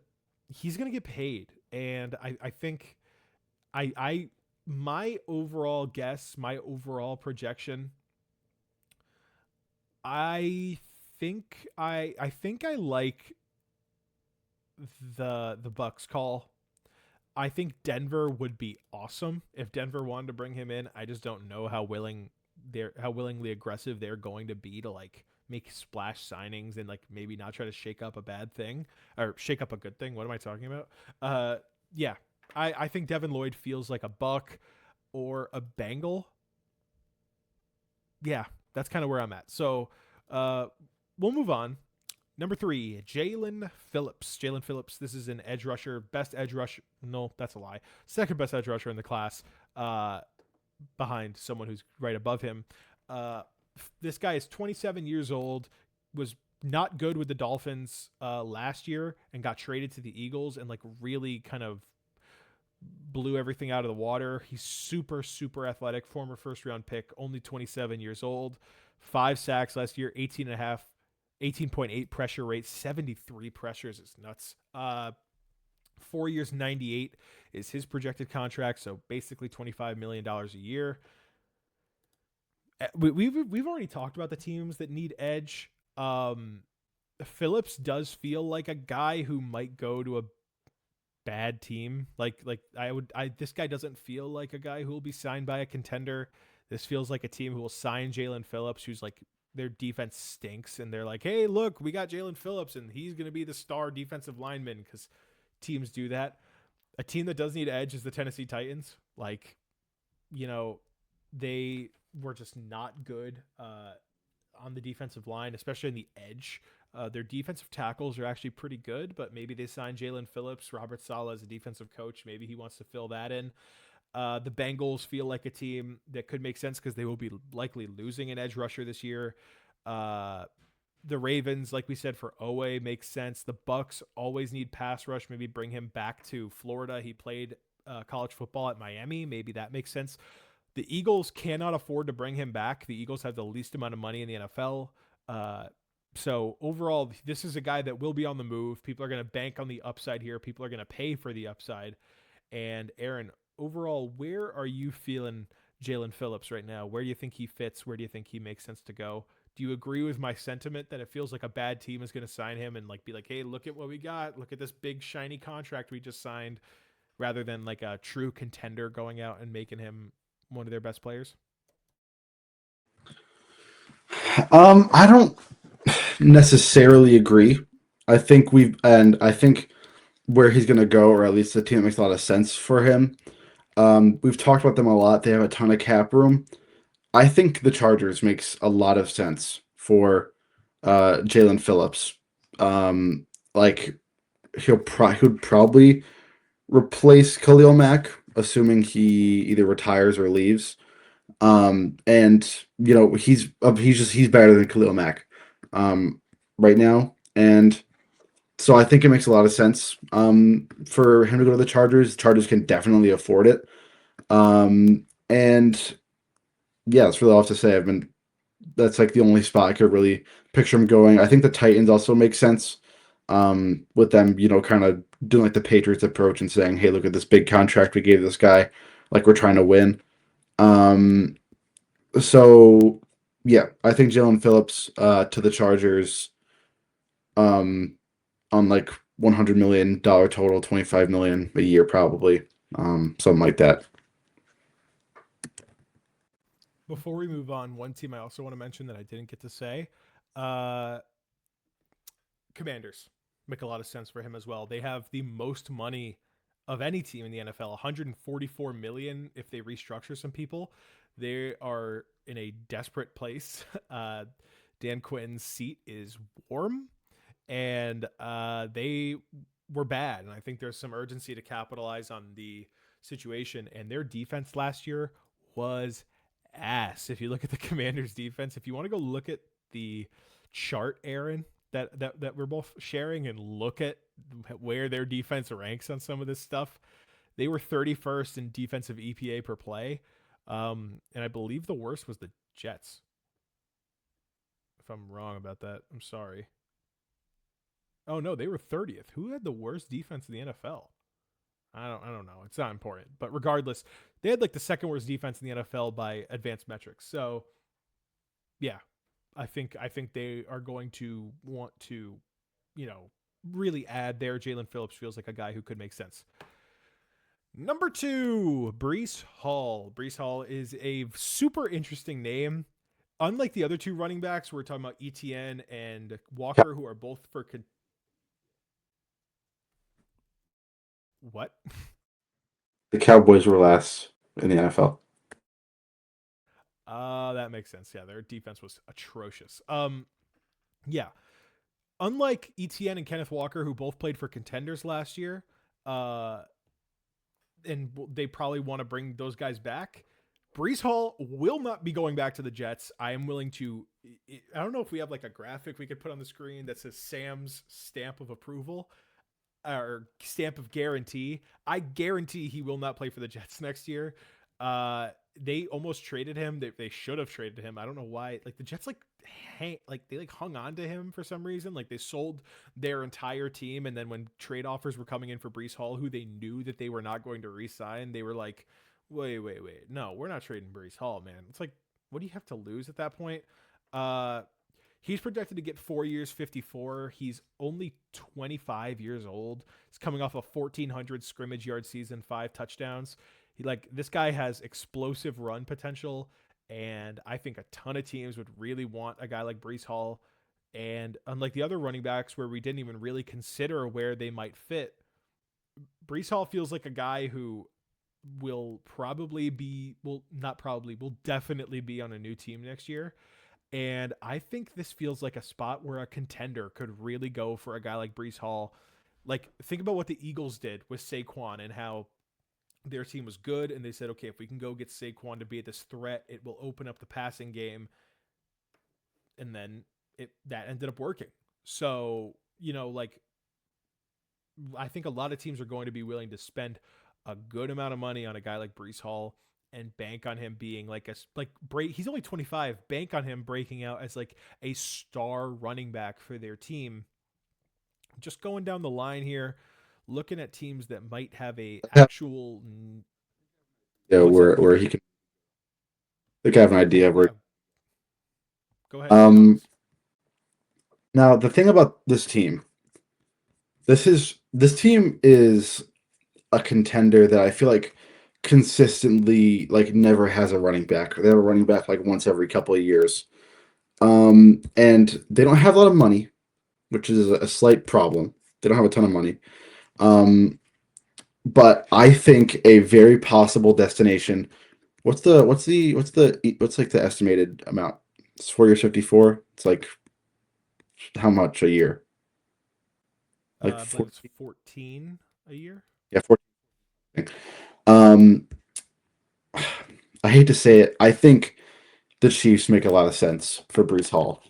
he's going to get paid. And I think I my overall guess, my overall projection, I think I like the Bucks call. I think Denver would be awesome if Denver wanted to bring him in. I just don't know how willingly aggressive they're going to be to like make splash signings and like maybe not try to shake up a bad thing or shake up a good thing. What am I talking about? Uh yeah. I think Devin Lloyd feels like a Buck or a Bengal. Yeah, that's kind of where I'm at. So uh we'll move on. Number 3, Jalen Phillips. Jalen Phillips, this is an edge rusher, best edge rusher. No, that's a lie. Second best edge rusher in the class, behind someone who's right above him. This guy is 27 years old, was not good with the Dolphins last year, and got traded to the Eagles and like really kind of blew everything out of the water. He's super, super athletic, former first round pick, only 27 years old, 5 sacks last year, 18 and a half 18.8 pressure rate, 73 pressures is nuts. 4 years, 98 is his projected contract, so basically $25 million a year. We've already talked about the teams that need edge. Phillips does feel like a guy who might go to a bad team. Like I this guy doesn't feel like a guy who will be signed by a contender. This feels like a team who will sign Jalen Phillips, who's like their defense stinks, and they're like, hey, look, we got Jalen Phillips, and he's going to be the star defensive lineman because teams do that. A team that does need edge is the Tennessee Titans. Like, you know, they were just not good on the defensive line, especially in the edge. Their defensive tackles are actually pretty good, but maybe they signed Jalen Phillips, Robert Saleh as a defensive coach. Maybe he wants to fill that in. The Bengals feel like a team that could make sense because they will be likely losing an edge rusher this year. Uh, the Ravens, like we said, for Owe makes sense. The Bucks always need pass rush. Maybe bring him back to Florida. He played college football at Miami. Maybe that makes sense. The Eagles cannot afford to bring him back. The Eagles have the least amount of money in the NFL. Uh, so overall, this is a guy that will be on the move. People are going to bank on the upside here. People are going to pay for the upside. And Aaron, overall, where are you feeling Jalen Phillips right now? Where do you think he fits? Where do you think he makes sense to go? Do you agree with my sentiment that it feels like a bad team is going to sign him and like be like, hey, look at what we got. Look at this big shiny contract we just signed, rather than like a true contender going out and making him one of their best players? I don't necessarily agree. I think where he's going to go, or at least the team that makes a lot of sense for him. We've talked about them a lot. They have a ton of cap room. I think the Chargers makes a lot of sense for Jalen Phillips. Like he'll probably replace Khalil Mack, assuming he either retires or leaves. And he's better than Khalil Mack, um, right now, and so I think it makes a lot of sense for him to go to the Chargers. Chargers can definitely afford it. And yeah, that's really all I have to say. That's like the only spot I could really picture him going. I think the Titans also make sense. With them, kind of doing like the Patriots approach and saying, "Hey, look at this big contract we gave this guy. Like we're trying to win." Um, so yeah, I think Jalen Phillips to the Chargers um, on like $100 million total, 25 million a year probably, something like that. Before we move on, one team I also want to mention that I didn't get to say, uh, Commanders make a lot of sense for him as well. They have the most money of any team in the NFL, 144 million if they restructure some people. They are in a desperate place. Dan Quinn's seat is warm, and they were bad. And I think there's some urgency to capitalize on the situation. And their defense last year was ass. If you look at the Commanders' defense, if you want to go look at the chart, Aaron, that we're both sharing, and look at where their defense ranks on some of this stuff, they were 31st in defensive EPA per play. And I believe the worst was the Jets. If I'm wrong about that, I'm sorry. Oh no, they were 30th. Who had the worst defense in the NFL? I don't know. It's not important. But regardless, they had like the second worst defense in the NFL by advanced metrics. So yeah, I think they are going to want to, you know, really add there. Jalen Phillips feels like a guy who could make sense. Number two, Brees Hall. Brees Hall is a super interesting name. Unlike the other two running backs, we're talking about ETN and Walker, who are both for what? The Cowboys were last in the NFL. That makes sense. Yeah, their defense was atrocious. Yeah. Unlike ETN and Kenneth Walker, who both played for contenders last year, uh, and they probably want to bring those guys back. Brees Hall will not be going back to the Jets. I am willing to. I don't know if we have like a graphic we could put on the screen that says Sam's stamp of approval or stamp of guarantee. I guarantee he will not play for the Jets next year. They almost traded him. They should have traded him. I don't know why. Like the Jets they hung on to him for some reason. Like they sold their entire team, and then when trade offers were coming in for Brees Hall, who they knew that they were not going to re-sign, they were like, wait, no, we're not trading Brees Hall, man. It's like, what do you have to lose at that point? Uh, He's projected to get 4 years, 54. He's only 25 years old. He's coming off a 1,400 scrimmage yard season, 5 touchdowns. This guy has explosive run potential, and I think a ton of teams would really want a guy like Brees Hall. And unlike the other running backs where we didn't even really consider where they might fit, Brees Hall feels like a guy who will probably be, will not probably, will definitely be on a new team next year. And I think this feels like a spot where a contender could really go for a guy like Brees Hall. Like, think about what the Eagles did with Saquon and how their team was good. And they said, okay, if we can go get Saquon to be this threat, it will open up the passing game. And then that ended up working. So, like, I think a lot of teams are going to be willing to spend a good amount of money on a guy like Brees Hall and bank on him being like he's only 25, bank on him breaking out as like a star running back for their team. Just going down the line here, looking at teams that might have a Yeah, actual what's that? where he can like have an idea of where. Yeah, go ahead, your Um, thoughts. Now the thing about this team is a contender that I feel like consistently like never has a running back. They have a running back like once every couple of years. And they don't have a lot of money, which is a slight problem. They don't have a ton of money. Um, but I think a very possible destination. What's like the estimated amount? It's 4 years, 54. It's like how much a year? Like I believe four, it's 14 a year. yeah, 14. Um, I hate to say it. I think the Chiefs make a lot of sense for Brees Hall,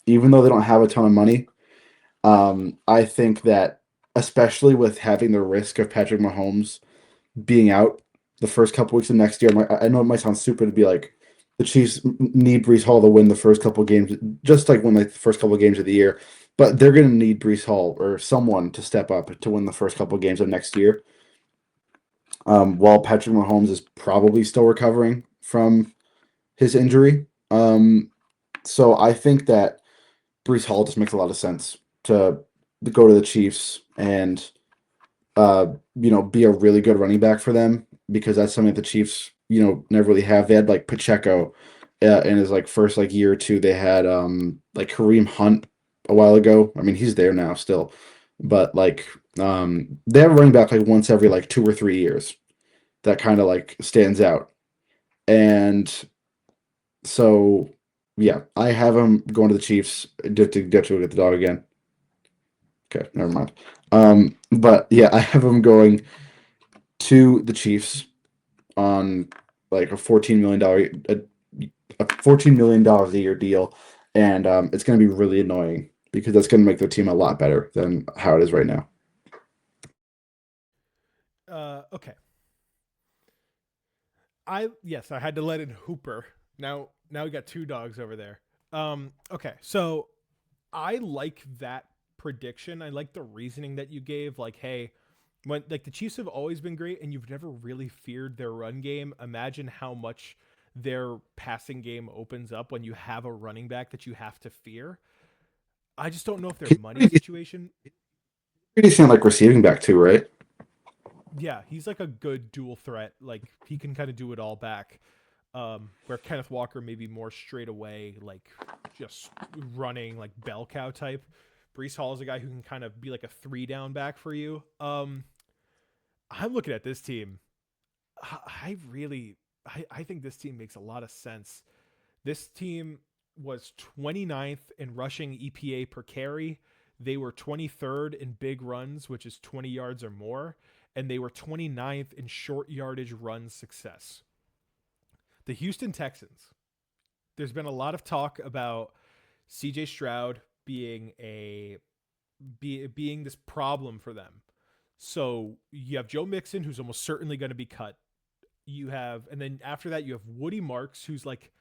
even though they don't have a ton of money. I think that especially with having the risk of Patrick Mahomes being out the first couple weeks of next year, I know it might sound stupid to be like the Chiefs need Brees Hall to win the first couple games, just like win like the first couple games of the year. But they're going to need Brees Hall or someone to step up to win the first couple games of next year. While Patrick Mahomes is probably still recovering from his injury. So I think that Brees Hall just makes a lot of sense to go to the Chiefs and uh, be a really good running back for them because that's something that the Chiefs, never really have. They had like Pacheco in his like first like year or two. They had like Kareem Hunt a while ago. I mean, he's there now still, but like they have a running back like once every like 2 or 3 years that kind of like stands out. And so yeah, I have him going to the Chiefs to get to get the dog again. Okay, never mind. But yeah, I have him going to the Chiefs on like a $14 million a year deal, and it's going to be really annoying because that's going to make their team a lot better than how it is right now. Okay. I had to let in Hooper. Now we got two dogs over there. Okay. So I like that prediction. I like the reasoning that you gave. Like, hey, when like the Chiefs have always been great, and you've never really feared their run game. Imagine how much their passing game opens up when you have a running back that you have to fear. I just don't know if their He's money pretty, situation. pretty decent like receiving back too, right? Yeah, he's like a good dual threat. Like he can kind of do it all back. Where Kenneth Walker may be more straight away, like just running like bell cow type. Brees Hall is a guy who can kind of be like a three down back for you. I'm looking at this team. I really, I think this team makes a lot of sense. This team was 29th in rushing EPA per carry. They were 23rd in big runs, which is 20 yards or more. And they were 29th in short yardage run success. The Houston Texans. There's been a lot of talk about CJ Stroud being this problem for them. So you have Joe Mixon, who's almost certainly going to be cut. And then after that, you have Woody Marks, who's like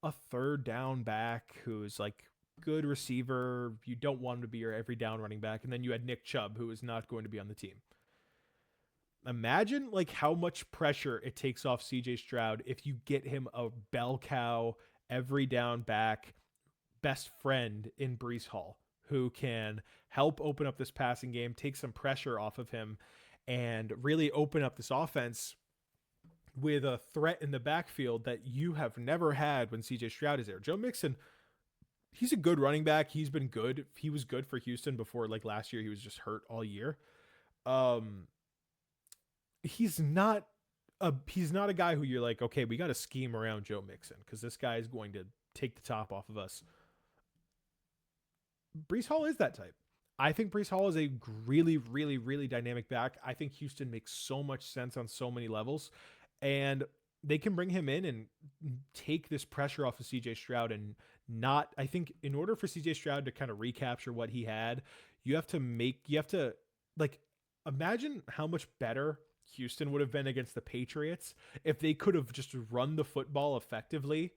a third down back, who's like good receiver. You don't want him to be your every down running back. And then you had Nick Chubb, who is not going to be on the team. Imagine like how much pressure it takes off CJ Stroud if you get him a bell cow, every down back, best friend in Brees Hall, who can help open up this passing game, take some pressure off of him, and really open up this offense with a threat in the backfield that you have never had when CJ Stroud is there. Joe Mixon, he's a good running back. He's been good. He was good for Houston before, like last year, he was just hurt all year. Um, he's not a guy who you're like, okay, we got to scheme around Joe Mixon because this guy is going to take the top off of us. Brees Hall is that type. I think Brees Hall is a really, really, really dynamic back. I think Houston makes so much sense on so many levels, and they can bring him in and take this pressure off of CJ Stroud and not. I think in order for CJ Stroud to kind of recapture what he had, you have to like imagine how much better Houston would have been against the Patriots if they could have just run the football effectively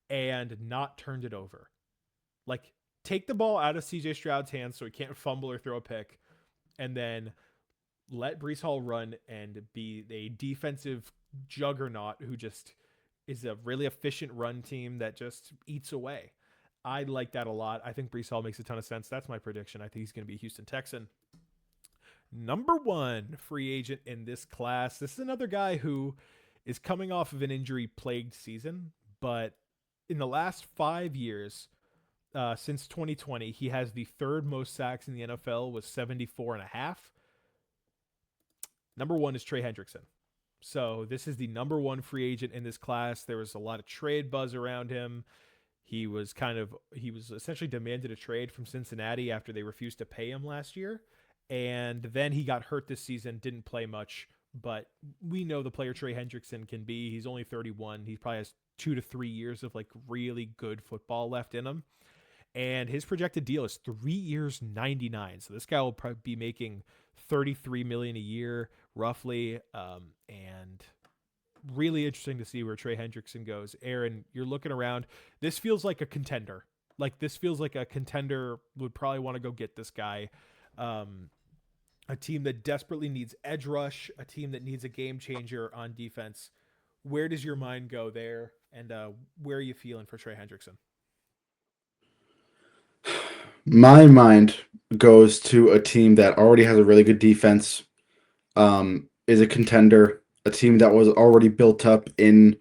and not turned it over. Like, take the ball out of CJ Stroud's hands so he can't fumble or throw a pick, and then let Brees Hall run and be a defensive juggernaut who just is a really efficient run team that just eats away. I like that a lot. I think Brees Hall makes a ton of sense. That's my prediction. I think he's going to be a Houston Texan. Number one free agent in this class. This is another guy who is coming off of an injury plagued season, but in the last 5 years, since 2020, he has the third most sacks in the NFL with 74 and a half. Number one is Trey Hendrickson. So this is the number one free agent in this class. There was a lot of trade buzz around him. He was essentially demanded a trade from Cincinnati after they refused to pay him last year. And then he got hurt this season, didn't play much, but we know the player Trey Hendrickson can be. He's only 31. He probably has 2 to 3 years of like really good football left in him. And his projected deal is 3 years, 99. So this guy will probably be making 33 million a year, roughly. And really interesting to see where Trey Hendrickson goes. Aaron, you're looking around. This feels like a contender. Like, this feels like a contender would probably want to go get this guy. A team that desperately needs edge rush, a team that needs a game changer on defense. Where does your mind go there? And where are you feeling for Trey Hendrickson? My mind goes to a team that already has a really good defense, is a contender, a team that was already built up in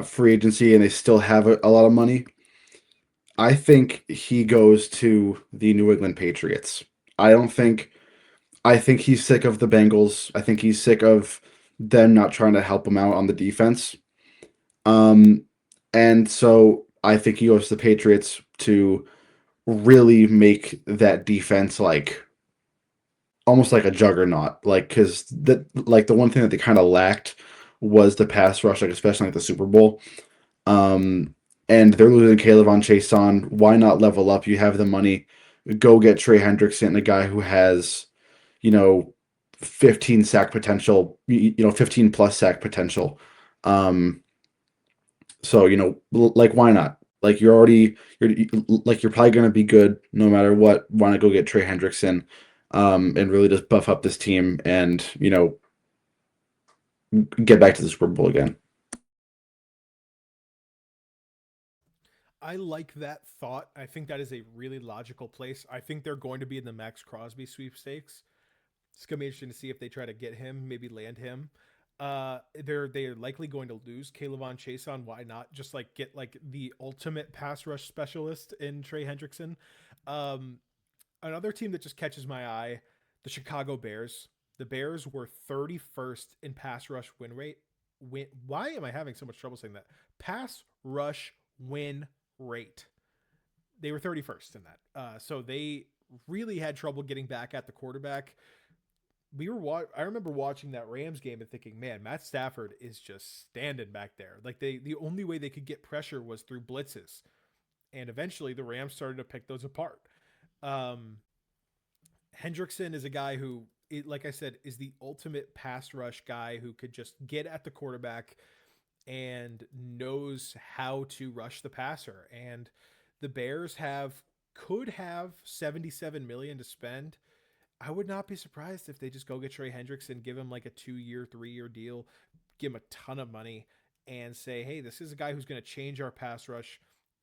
free agency, and they still have a lot of money. I think he goes to the New England Patriots. I don't think I think he's sick of the Bengals. I think he's sick of them not trying to help him out on the defense. Um, and so I think he goes to the Patriots to really make that defense like almost like a juggernaut. Like because the one thing that they kind of lacked was the pass rush, like especially like the Super Bowl. Um, and they're losing Caleb on Chase on. Why not level up? You have the money. Go get Trey Hendrickson, a guy who has, you know, 15 sack potential, 15 plus sack potential. Um, so, like, why not? Like, you're probably going to be good no matter what. Why not go get Trey Hendrickson, and really just buff up this team and, get back to the Super Bowl again? I like that thought. I think that is a really logical place. I think they're going to be in the Max Crosby sweepstakes. It's gonna be interesting to see if they try to get him, maybe land him. They're likely going to lose Caleb Chase on. Why not just like get like the ultimate pass rush specialist in Trey Hendrickson? Um, Another team that just catches my eye, the Chicago Bears. The Bears were 31st in pass rush win rate. Why am I having so much trouble saying that? Pass rush win rate. They were 31st in that. So they really had trouble getting back at the quarterback. I remember watching that Rams game and thinking, man, Matt Stafford is just standing back there. Like, the only way they could get pressure was through blitzes, and eventually the Rams started to pick those apart. Um, Hendrickson is a guy who, like I said, is the ultimate pass rush guy who could just get at the quarterback and knows how to rush the passer. And the Bears could have 77 million to spend. I would not be surprised if they just go get Trey Hendrickson, give him like a 2 year, 3 year deal, give him a ton of money, and say, hey, this is a guy who's going to change our pass rush,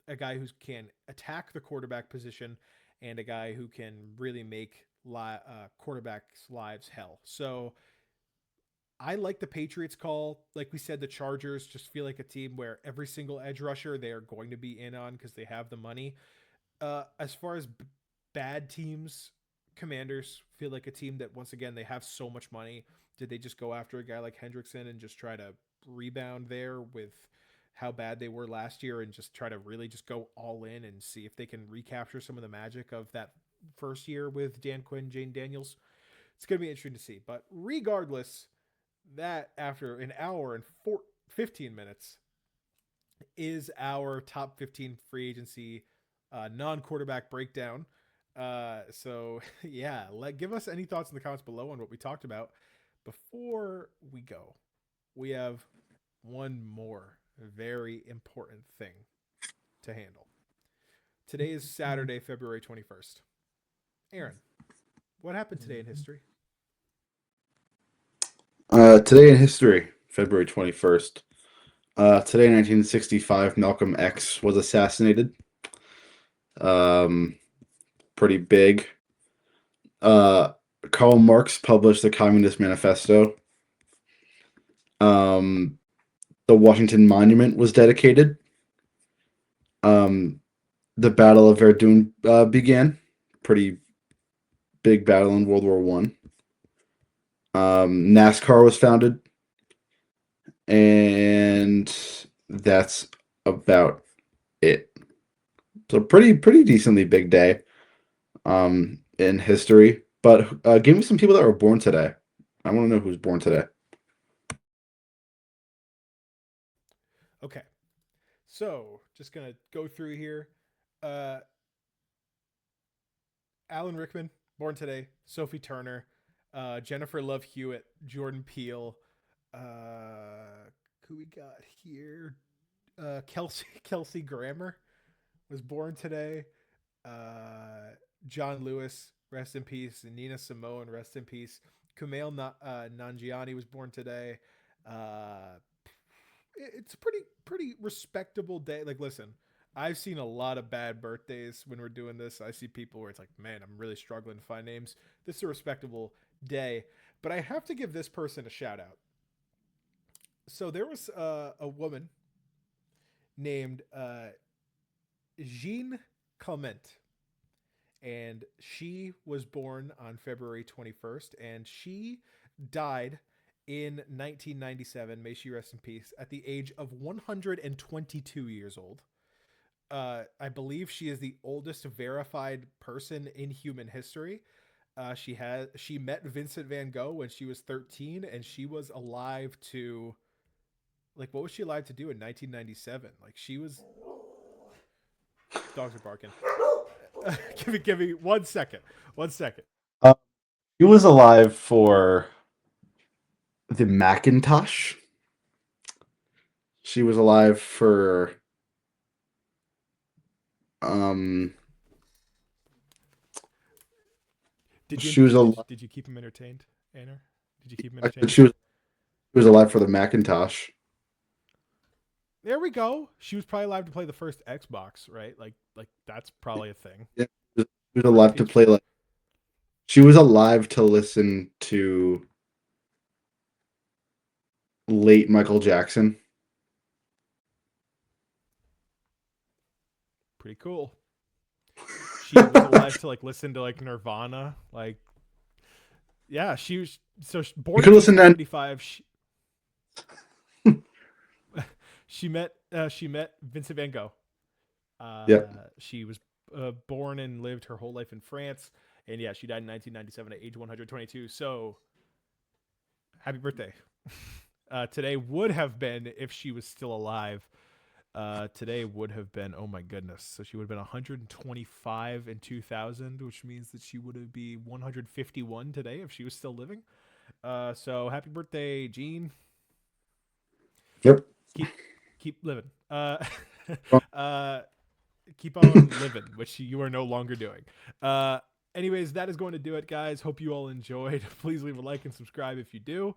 a guy who can attack the quarterback position, and a guy who can really make quarterbacks' lives hell. So I like the Patriots call. Like we said, the Chargers just feel like a team where every single edge rusher they are going to be in on because they have the money. As far as bad teams Commanders feel like a team that once again they have so much money. Did they just go after a guy like Hendrickson and just try to rebound there with how bad they were last year and just try to really just go all in and see if they can recapture some of the magic of that first year with Dan Quinn, Jane Daniels? It's going to be interesting to see. But regardless, that after an hour and 15 minutes is our top 15 free agency non quarterback breakdown. So, yeah, give us any thoughts in the comments below on what we talked about. Before we go, we have one more very important thing to handle. Today is Saturday, February 21st. Aaron, what happened today in history? Today in history, February 21st. Today in 1965, Malcolm X was assassinated. Um, Pretty big. Uh, Karl Marx published the Communist Manifesto. Um, the Washington Monument was dedicated. Um, the Battle of Verdun began. Pretty big battle in World War One. NASCAR was founded, and that's about it. So pretty decently big day in history. But give me some people that were born today. I want to know who's born today. Okay, so just gonna go through here. Uh, Alan Rickman, born today. Sophie Turner, Jennifer Love Hewitt, Jordan Peele. Who we got here? Kelsey Grammer was born today. John Lewis, rest in peace. And Nina Simone, rest in peace. Kumail Nanjiani was born today. Uh, it's a pretty respectable day. Like, listen, I've seen a lot of bad birthdays when we're doing this. I see people where it's like, man, I'm really struggling to find names. This is a respectable day, but I have to give this person a shout out. So there was a woman named Jean Clement, and she was born on February 21st, and she died in 1997. May she rest in peace. At the age of 122 years old. I believe she is the oldest verified person in human history. She met Vincent Van Gogh when she was 13, and she was alive to, like, what was she alive to do in 1997? Like, she was, dogs are barking. Give me 1 second. 1 second. Uh, he was alive for the Macintosh. She was alive for um. She was alive. Did you keep him entertained, Anna? Did you keep him I said entertained? she was alive for the Macintosh. There we go. She was probably alive to play the first Xbox, right? Like that's probably a thing. Yeah, she was Rest in alive to peace. play like. She was alive to listen to late Michael Jackson. Pretty cool. She was alive to like listen to like Nirvana. Like, yeah, she was You born in could listen to. 1975. She met Vincent Van Gogh. Yeah. She was born and lived her whole life in France, and yeah, she died in 1997 at age 122. So, happy birthday! Today would have been, if she was still alive. Today would have been, oh my goodness. So she would have been 125 in 2000, which means that she would be 151 today if she was still living. So happy birthday, Jean. Yep. Keep living. Uh, keep on living, which you are no longer doing. Anyways, that is going to do it, guys. Hope you all enjoyed. Please leave a like and subscribe if you do.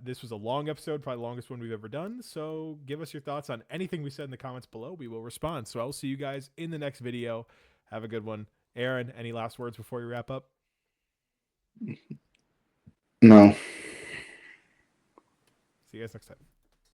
This was a long episode, probably the longest one we've ever done. So give us your thoughts on anything we said in the comments below. We will respond. So I will see you guys in the next video. Have a good one. Aaron, any last words before you wrap up? No. See you guys next time.